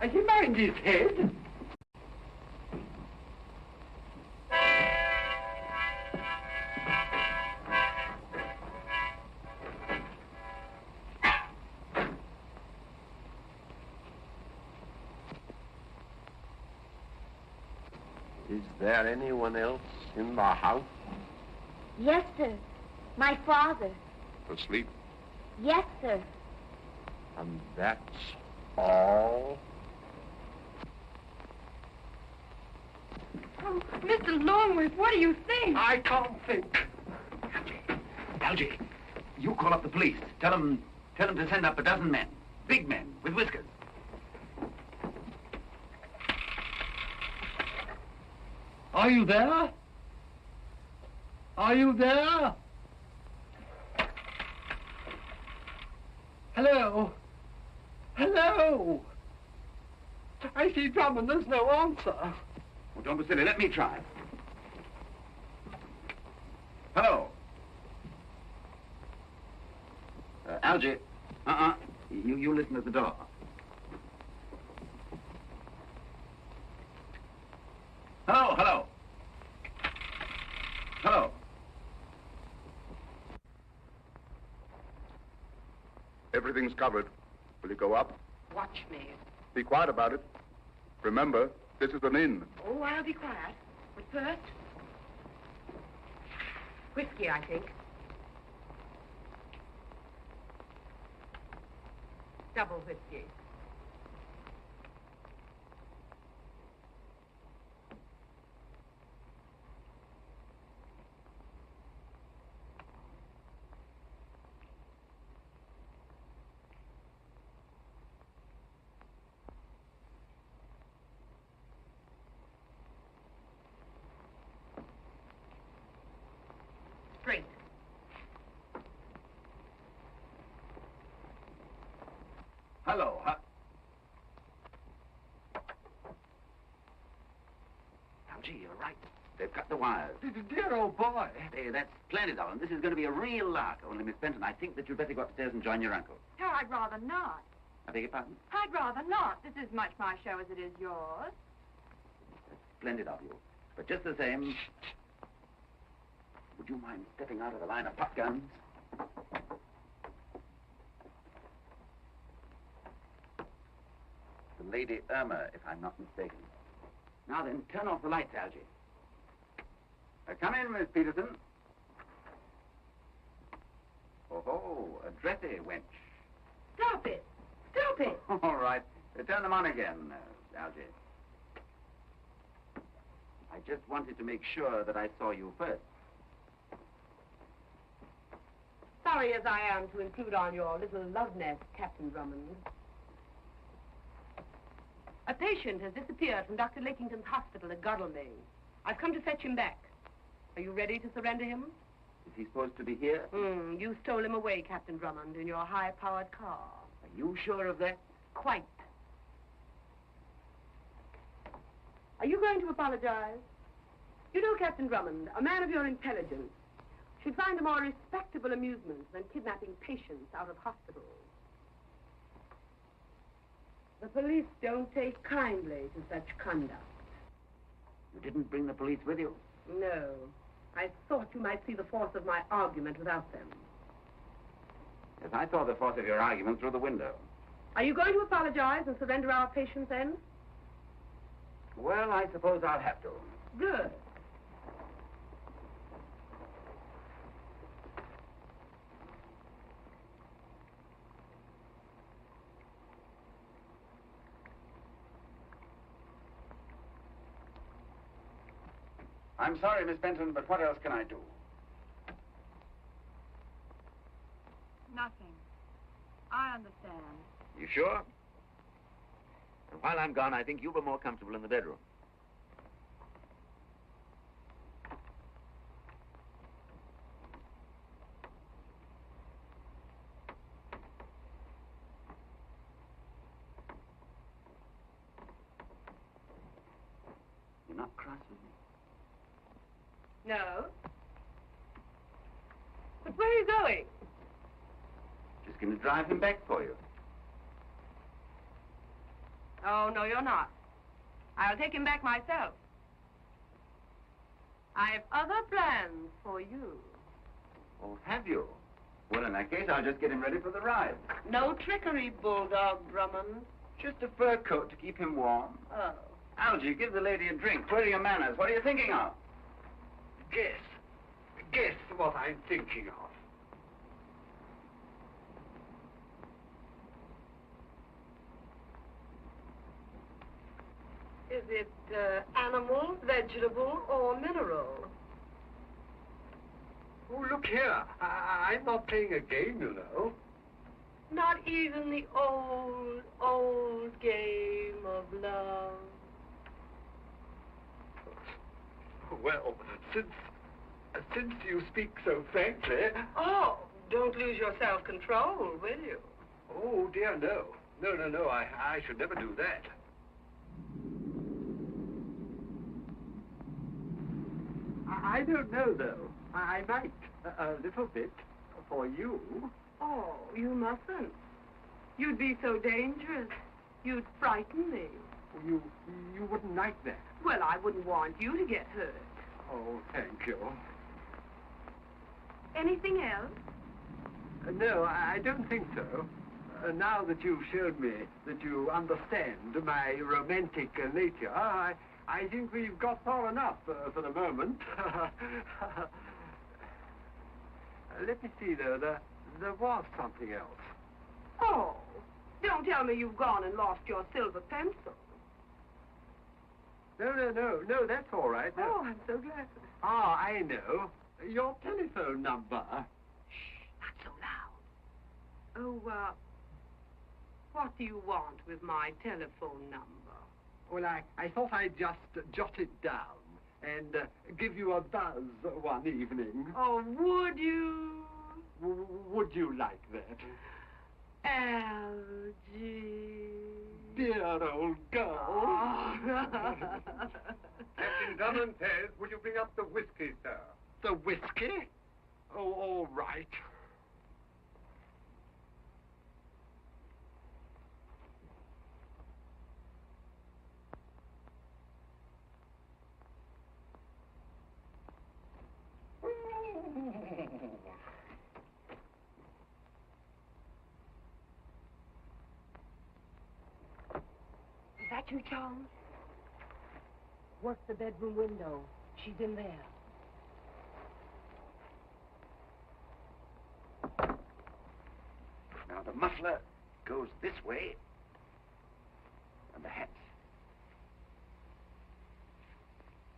Does he mind his head? Is there anyone else in the house? Yes, sir. My father. Asleep? Yes, sir. And that's all? Oh, Mr. Longworth, what do you think? I can't think. Algy, you call up the police. Tell them to send up a dozen men. Big men with whiskers. Are you there? Are you there? Hello? Hello? I see Drummond, there's no answer. Well, don't be silly. Let me try. Hello? Algy. You listen at the door. Hello, hello. Hello. Everything's covered. Will you go up? Watch me. Be quiet about it. Remember, this is an inn. Oh, I'll be quiet. But first, whiskey, I think. Double whiskey. Straight. Hello. Algy, you're right. They've cut the wires. Dear old boy. Hey, that's splendid of them. This is going to be a real lark. Only, Miss Benton, I think that you'd better go upstairs and join your uncle. Oh, I'd rather not. I beg your pardon? I'd rather not. This is much my show as it is yours. That's splendid of you. But just the same, would you mind stepping out of the line of pop guns? The Lady Irma, if I'm not mistaken. Now then, turn off the lights, Algy. Come in, Miss Peterson. Oh, a dressy wench. Stop it. Stop it. All right. Turn them on again, Algy. I just wanted to make sure that I saw you first. Sorry as I am to intrude on your little love nest, Captain Drummond. A patient has disappeared from Dr. Lakington's hospital at Godalming. I've come to fetch him back. Are you ready to surrender him? Is he supposed to be here? You stole him away, Captain Drummond, in your high-powered car. Are you sure of that? Quite. Are you going to apologize? You know, Captain Drummond, a man of your intelligence should find a more respectable amusement than kidnapping patients out of hospitals. The police don't take kindly to such conduct. You didn't bring the police with you? No. I thought you might see the force of my argument without them. Yes, I saw the force of your argument through the window. Are you going to apologize and surrender our patient then? Well, I suppose I'll have to. Good. I'm sorry, Miss Benton, but what else can I do? Nothing. I understand. You sure? And while I'm gone, I think you'll be more comfortable in the bedroom. You're not cross with me? No. But where are you going? Just going to drive him back for you. Oh, no, you're not. I'll take him back myself. I've other plans for you. Oh, have you? Well, in that case, I'll just get him ready for the ride. No trickery, Bulldog Drummond. Just a fur coat to keep him warm. Oh. Algy, give the lady a drink. Where are your manners? What are you thinking of? Guess what I'm thinking of. it animal, vegetable, or mineral? Oh, look here. I'm not playing a game, you know. Not even the old, old game of love. Well, since you speak so frankly... Oh, don't lose your self-control, will you? Oh, dear, no. No, I should never do that. I don't know, though. I might, a little bit, for you. Oh, you mustn't. You'd be so dangerous. You'd frighten me. You wouldn't like that. Well, I wouldn't want you to get hurt. Oh, thank you. Anything else? No, I don't think so. Now that you've shown me that you understand my romantic nature, I think we've got far enough for the moment. Let me see, though. There was something else. Oh, don't tell me you've gone and lost your silver pencil. No, that's all right. No. Oh, I'm so glad. Ah, I know. Your telephone number. Shh, not so loud. Oh, what do you want with my telephone number? Well, I thought I'd just jot it down and give you a buzz one evening. Oh, would you? Would you like that? Algie. Dear old girl. Oh. Captain Drummond says, would you bring up the whiskey, sir? The whiskey? Oh, all right. Is that you, Charles? Work the bedroom window. She's in there. Now, the muffler goes this way, and the hat.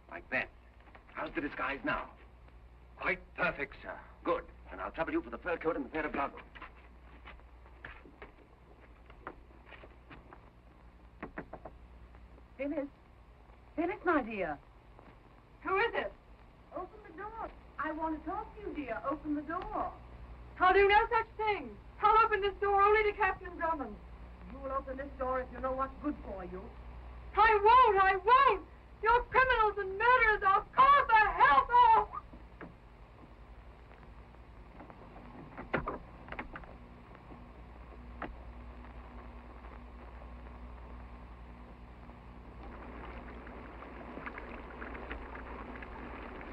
Like that. How's the disguise now? Quite perfect, sir. Good. And I'll trouble you for the fur coat and the pair of goggles. Phyllis. Phyllis, my dear. Who is it? Open the door. I want to talk to you, dear. Open the door. I'll do no such thing. I'll open this door only to Captain Drummond. You will open this door if you know what's good for you. I won't! You're criminals and murderers! I'll call the help off!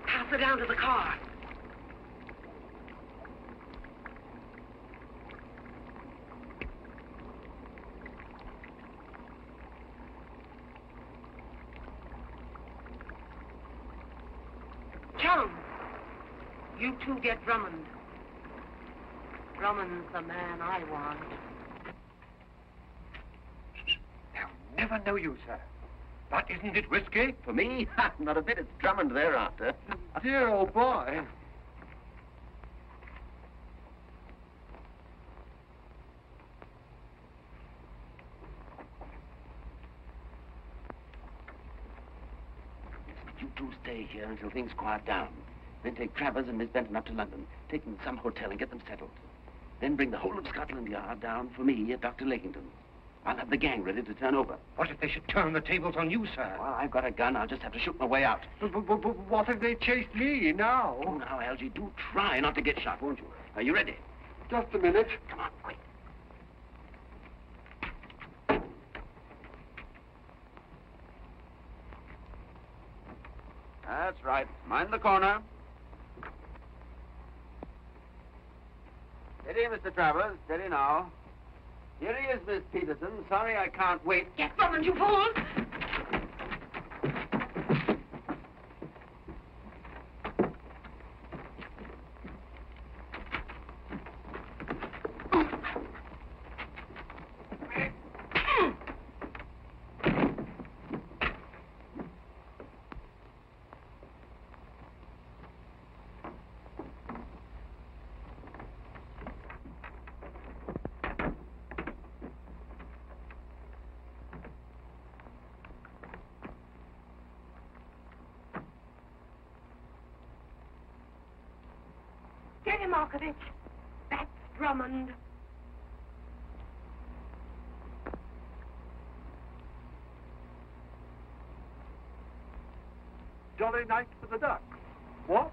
Pass her down to the car. Chum, you two get Drummond. Drummond's the man I want. They'll never know you, sir. But isn't it whiskey? For me? Not a bit. It's Drummond thereafter. Dear old boy. You two stay here until things quiet down. Then take Travers and Miss Benton up to London. Take them to some hotel and get them settled. Then bring the whole of Scotland Yard down for me at Dr. Lakington's. I'll have the gang ready to turn over. What if they should turn the tables on you, sir? Well, I've got a gun. I'll just have to shoot my way out. But what if they chased me now? Oh, now, Algie, do try not to get shot, won't you? Are you ready? Just a minute. Come on, quick. That's right. Mind the corner. Steady, Mr. Travers. Steady now. Here he is, Miss Peterson. Sorry I can't wait. Get Drummond, you fools! there, Markovich. That's Drummond. Jolly night for the ducks. What?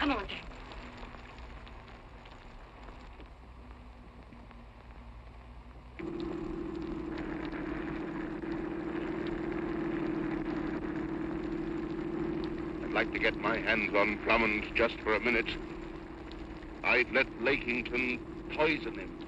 Come on, Jack. I'd like to get my hands on Drummond just for a minute. I'd let Lakington poison him.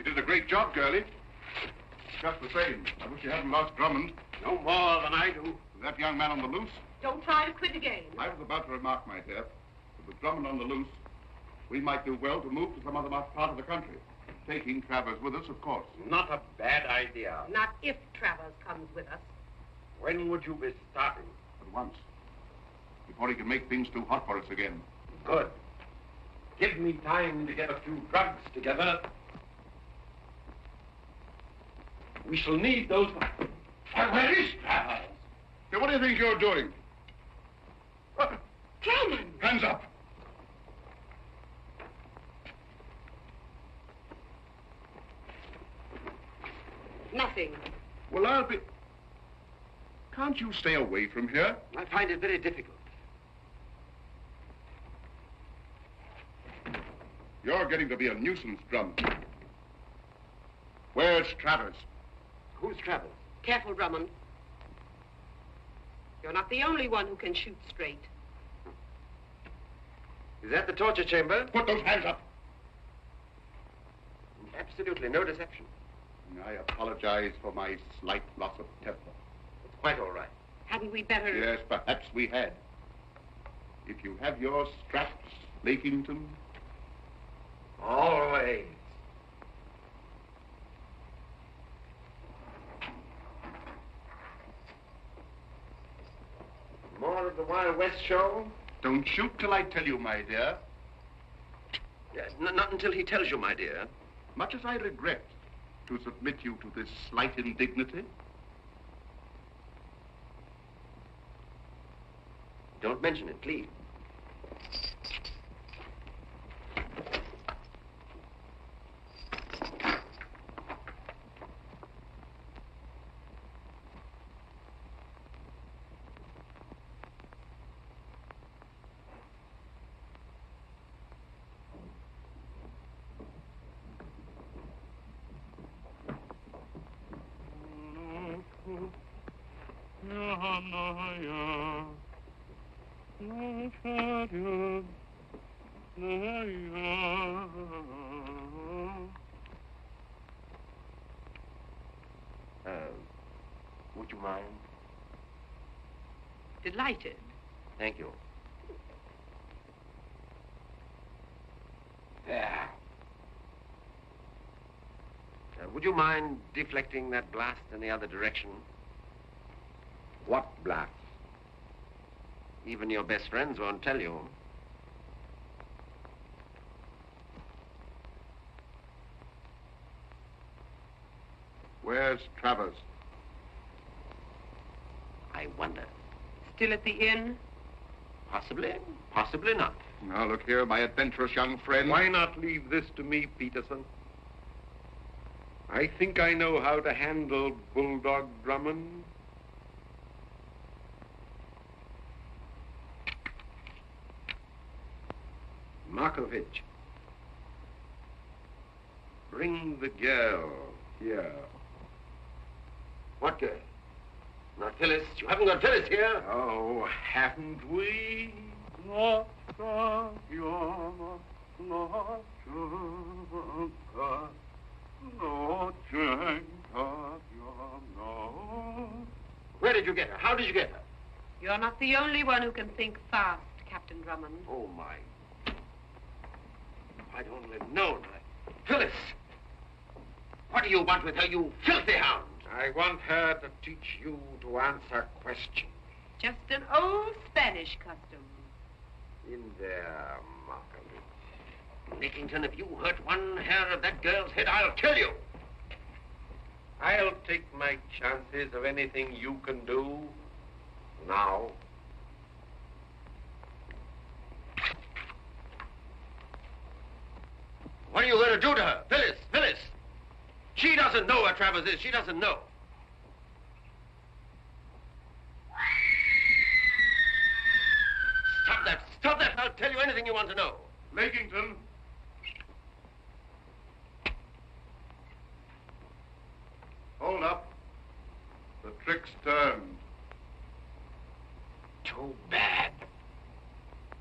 You did a great job, girlie. Just the same, I wish you hadn't lost Drummond. No more than I do. With that young man on the loose, Don't try to quit again. I was about to remark, my dear, that with Drummond on the loose, we might do well to move to some other part of the country. Taking Travers with us, of course. Not a bad idea. Not if Travers comes with us. When would you be starting? At once. Before he can make things too hot for us again. Good. Give me time to get a few drugs together. We shall need those... Where is Travers? Hey, what do you think you're doing? What? Drummond! Hands up! Nothing. Well, I'll be... Can't you stay away from here? I find it very difficult. You're getting to be a nuisance, Drummond. Where's Travers? Who's Travers? Careful, Drummond. You're not the only one who can shoot straight. Is that the torture chamber? Put those hands up! Absolutely no deception. I apologize for my slight loss of temper. It's quite all right. Hadn't we better... Yes, perhaps we had. If you have your straps, Lakington... Always. More of the Wild West show? Don't shoot till I tell you, my dear. Yes, not until he tells you, my dear. Much as I regret to submit you to this slight indignity, Don't mention it, please. Would you mind? Delighted. Thank you. There. Would you mind deflecting that blast in the other direction? what blast? Even your best friends won't tell you. Where's Travers? I wonder. Still at the inn? Possibly, possibly not. Now, look here, my adventurous young friend. Why not leave this to me, Peterson? I think I know how to handle Bulldog Drummond. Markovich, bring the girl here. What girl? Not Phyllis. You haven't got Phyllis here. Oh, haven't we? Where did you get her? How did you get her? You're not the only one who can think fast, Captain Drummond. Oh, my. If I'd only known. Phyllis! What do you want with her, you filthy hound? I want her to teach you to answer questions. Just an old Spanish custom. In there, Markovich. Nickington, if you hurt one hair of that girl's head, I'll kill you. I'll take my chances of anything you can do now. What are you going to do to her? Phyllis, Phyllis! She doesn't know where Travers is. She doesn't know. Stop that. Stop that. I'll tell you anything you want to know. Lakington. Hold up. The trick's turned. Too bad.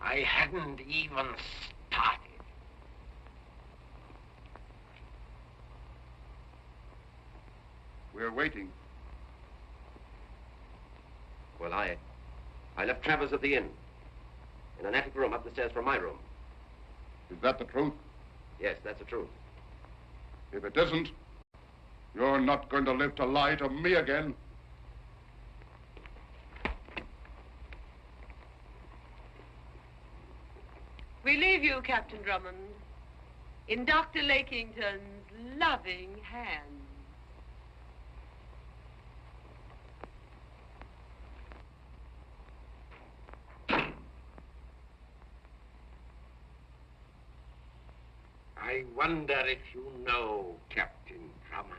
I hadn't even started. We're waiting. Well, I left Travers at the inn. In an attic room up the stairs from my room. Is that the truth? Yes, that's the truth. If it isn't, you're not going to live to lie to me again. We leave you, Captain Drummond, in Dr. Lakington's loving hands. I wonder if you know, Captain Drummond,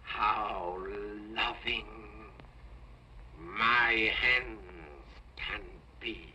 how loving my hands can be.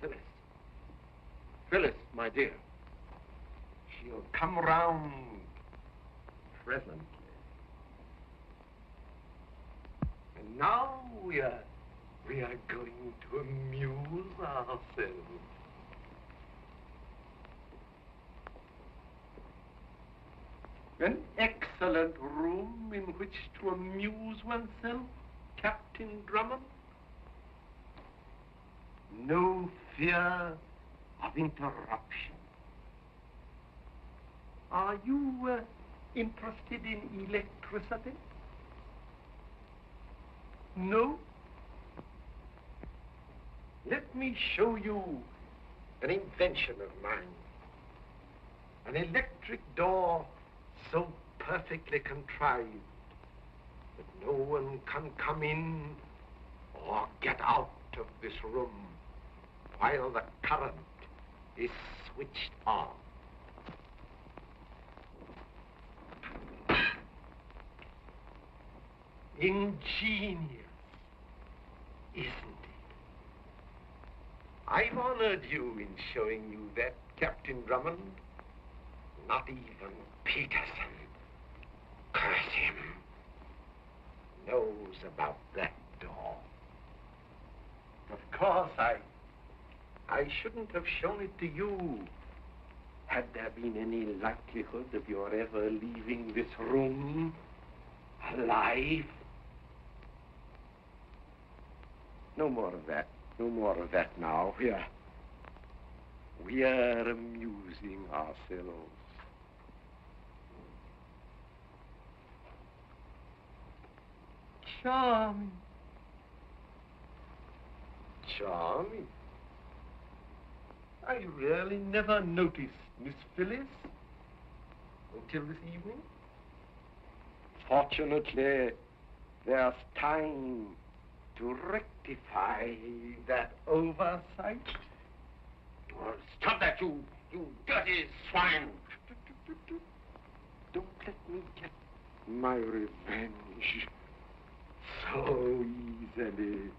Phyllis. Phyllis, my dear. She'll come round presently. And now we are going to amuse ourselves. An excellent room in which to amuse oneself, Captain Drummond. No fear of interruption. Are you interested in electricity? No? Let me show you an invention of mine. An electric door so perfectly contrived that no one can come in or get out of this room while the current is switched on. Ingenious, isn't it? I've honored you in showing you that, Captain Drummond. Not even Peterson, curse him, knows about that door. Of course, I shouldn't have shown it to you. Had there been any likelihood of your ever leaving this room alive? No more of that. No more of that now. We are amusing ourselves. Charming. Charming. I really never noticed Miss Phyllis until this evening. Fortunately, there's time to rectify that oversight. Oh, stop that, you dirty swine! Don't let me get my revenge so easily.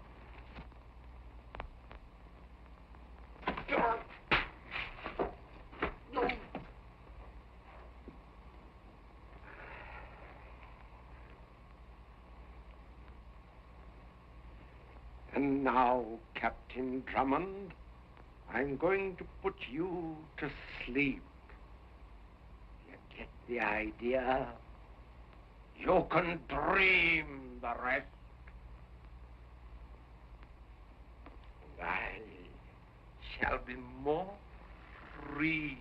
And now, Captain Drummond, I'm going to put you to sleep. You get the idea? You can dream the rest. And I shall be more free.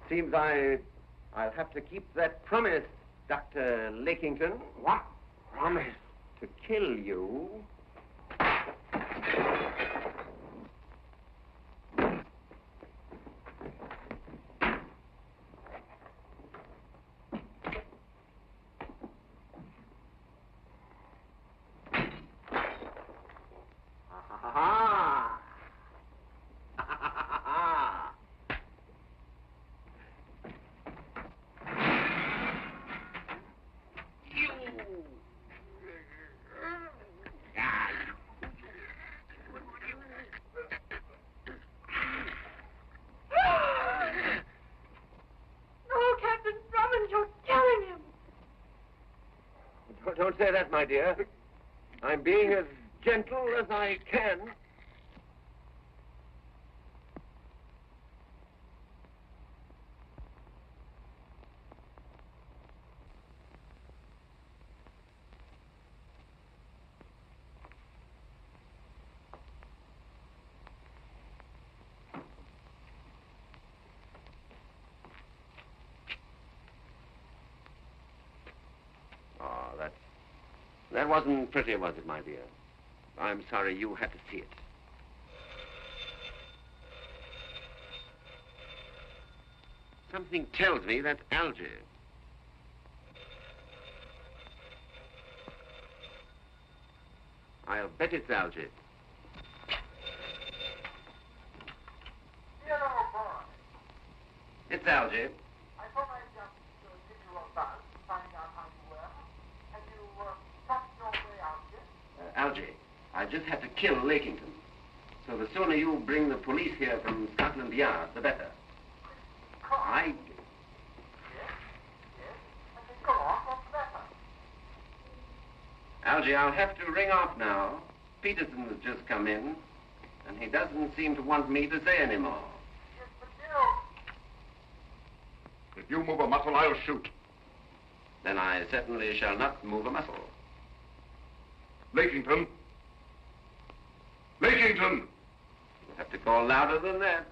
Seems I'll have to keep that promise, Dr. Lakington. What promise? To kill you. Don't say that, my dear. I'm being as gentle as I can. That wasn't pretty, was it, my dear? I'm sorry you had to see it. Something tells me that's algae. I'll bet it's Algy. Dear old boy, It's Algy. I thought I'd just give you a buzz to find out how you were. Have you stopped your way out yet? Algy, I just had to kill Lakington. So the sooner you bring the police here from Scotland Yard, the better. I... Go on, what's the matter? Algy, I'll have to ring off now. Peterson has just come in, and he doesn't seem to want me to say any more. Yes, but you... If you move a muscle, I'll shoot. Then I certainly shall not move a muscle. Lakington! Lakington! You'll have to call louder than that.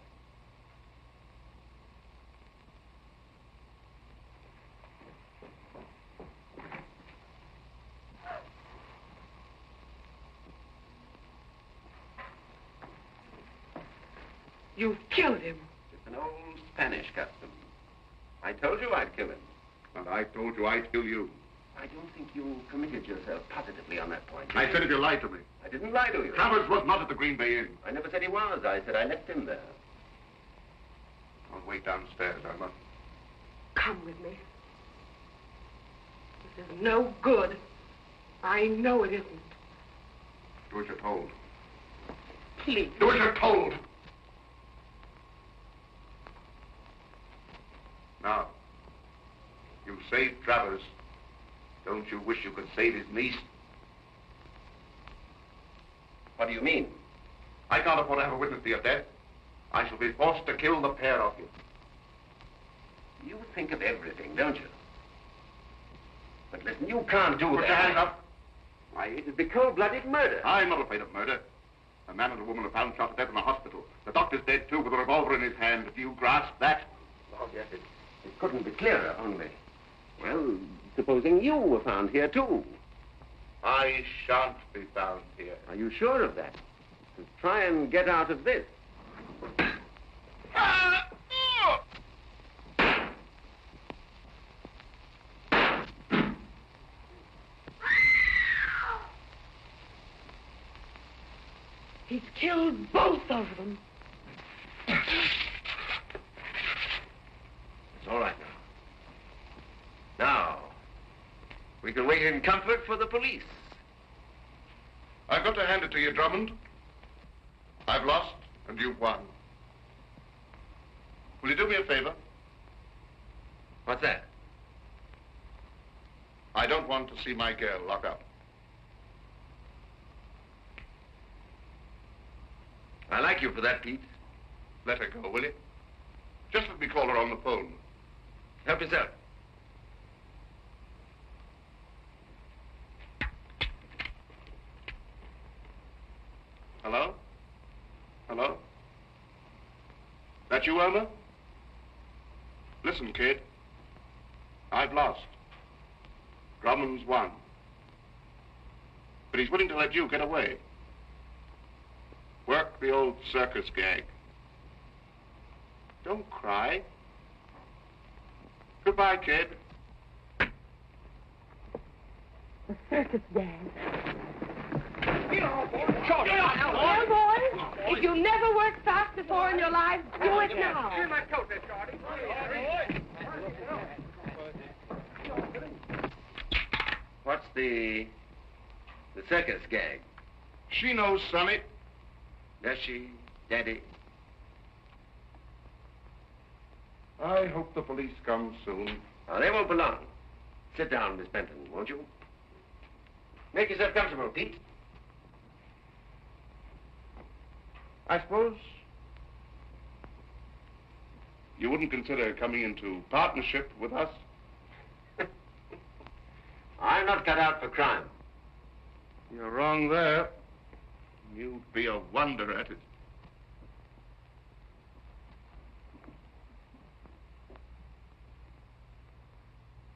You've killed him. It's an old Spanish custom. I told you I'd kill him. And I told you I'd kill you. I don't think you committed yourself positively on that point. I said if you lied to me. I didn't lie to you. Travers was not at the Green Bay Inn. I never said he was. I said I left him there. I'll wait downstairs, Irma. Come with me. This is no good. I know it isn't. Do as you're told. Please. Do as you're told! Now, you saved Travers. Don't you wish you could save his niece? What do you mean? I can't afford to have a witness to your death. I shall be forced to kill the pair of you. You think of everything, don't you? But listen, you can't do Put that. your hands up. Why, it'd be cold-blooded murder. I'm not afraid of murder. A man and a woman are found shot to death in a hospital. The doctor's dead, too, with a revolver in his hand. Do you grasp that? Oh, yes, it couldn't be clearer, only. Well, supposing you were found here, too. I shan't be found here. Are you sure of that? To try and get out of this. He's killed both of them. It's all right now. Now, we can wait in comfort for the police. I've got to hand it to you, Drummond. I've lost, and you've won. Will you do me a favor? What's that? I don't want to see my girl locked up. I like you for that, Pete. Let her go, will you? Just let me call her on the phone. Help yourself. Hello? Hello? That you, Elmer? Listen, kid. I've lost. Drummond's won. But he's willing to let you get away. Work the old circus gag. Don't cry. Goodbye, kid. The circus gang. Now, Well, boys, if you never worked fast before in your lives, do it now. Here's my coat there, Charlie. What's the circus gag? She knows, Sonny. Does she, Daddy? I hope the police come soon. Oh, they won't be long. Sit down, Miss Benton, won't you? Make yourself comfortable, Pete. I suppose you wouldn't consider coming into partnership with us? I'm not cut out for crime. You're wrong there. You'd be a wonder at it.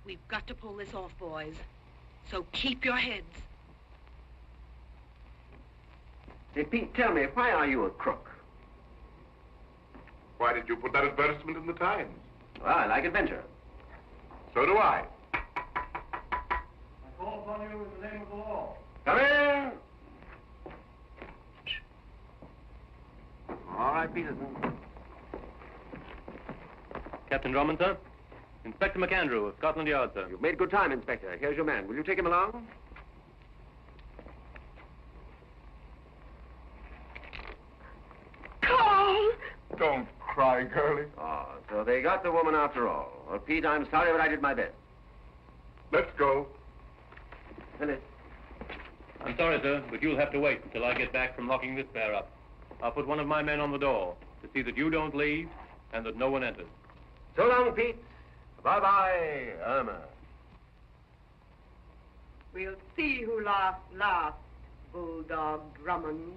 We've got to pull this off, boys. So keep your heads. Hey, Pete, tell me, why are you a crook? Why did you put that advertisement in the Times? Well, I like adventure. So do I. I call upon you in the name of the law. Come in. Bye, Peterson. Captain Drummond, sir. Inspector McAndrew of Scotland Yard, sir. You've made good time, Inspector. Here's your man. Will you take him along? Carl! Don't cry, girlie. Oh, so they got the woman after all. Well, Pete, I'm sorry, but I did my best. Let's go. Phyllis. I'm sorry, sir, but you'll have to wait until I get back from locking this bear up. I'll put one of my men on the door to see that you don't leave and that no one enters. So long, Pete. Bye-bye, Irma. We'll see who laughs last, Bulldog Drummond.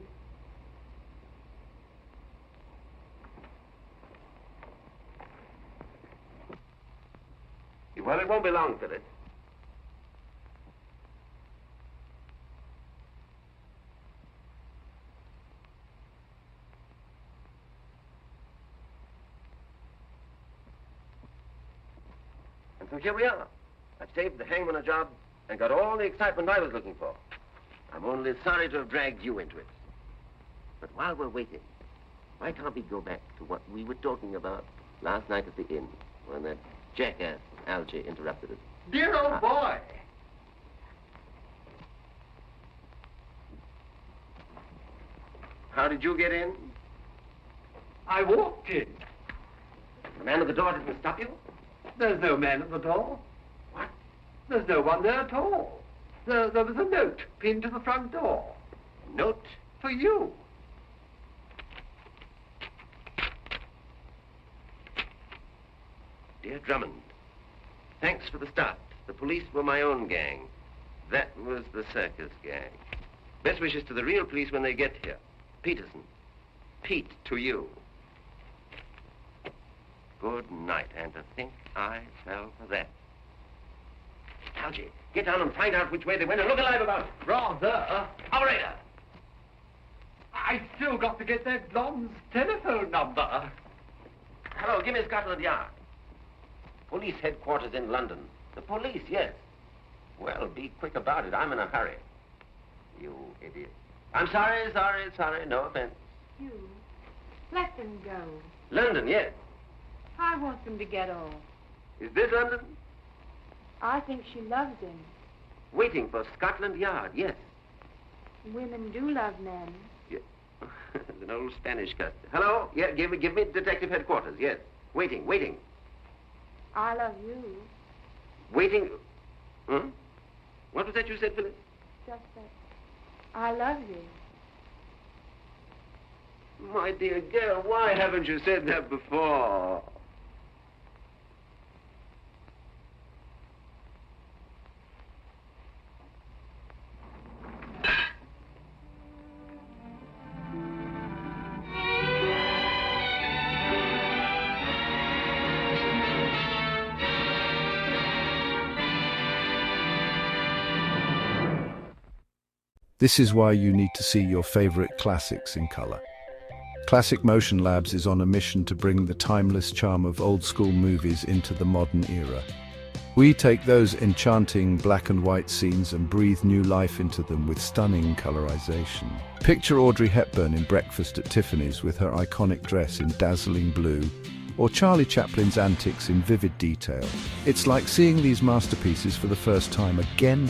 Well, it won't be long, Phyllis. And so here we are. I've saved the hangman a job and got all the excitement I was looking for. I'm only sorry to have dragged you into it. But while we're waiting, why can't we go back to what we were talking about last night at the inn when that jackass Algy interrupted us? Dear old boy. How did you get in? I walked in. The man at the door didn't stop you? There's no man at the door. What? There's no one there at all. There was a note pinned to the front door. Note? For you. Dear Drummond, thanks for the start. The police were my own gang. That was the circus gang. Best wishes to the real police when they get here. Peterson. Pete, to you. Good night, and to think I fell for that. Algy, get down and find out which way they went and look alive about it. Rather. Operator! I still got to get that blonde's telephone number. Hello, give me Scotland Yard. Police headquarters in London. The police, yes. Well, be quick about it. I'm in a hurry. You idiot. I'm sorry, no offense. You. Let them go. London, yes. I want them to get off. Is this London? I think she loves him. Waiting for Scotland Yard, yes. Women do love men. Yeah. It's an old Spanish custom. Hello? Yeah, give me detective headquarters, yes. Waiting. I love you. Waiting. Huh? What was that you said, Phyllis? Just that. I love you. My dear girl, why haven't you said that before? This is why you need to see your favorite classics in color. Classic Motion Labs is on a mission to bring the timeless charm of old-school movies into the modern era. We take those enchanting black and white scenes and breathe new life into them with stunning colorization. Picture Audrey Hepburn in Breakfast at Tiffany's with her iconic dress in dazzling blue, or Charlie Chaplin's antics in vivid detail. It's like seeing these masterpieces for the first time again.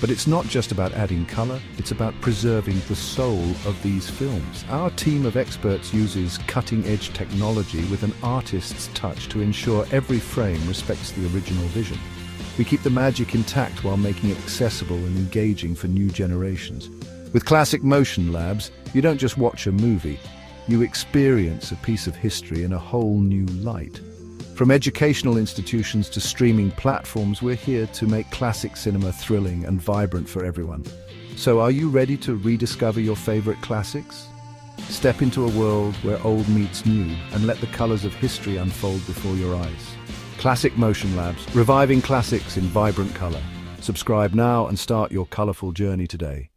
But it's not just about adding color, it's about preserving the soul of these films. Our team of experts uses cutting-edge technology with an artist's touch to ensure every frame respects the original vision. We keep the magic intact while making it accessible and engaging for new generations. With Classic Motion Labs, you don't just watch a movie, you experience a piece of history in a whole new light. From educational institutions to streaming platforms, we're here to make classic cinema thrilling and vibrant for everyone. So are you ready to rediscover your favorite classics? Step into a world where old meets new and let the colors of history unfold before your eyes. Classic Motion Labs, reviving classics in vibrant color. Subscribe now and start your colorful journey today.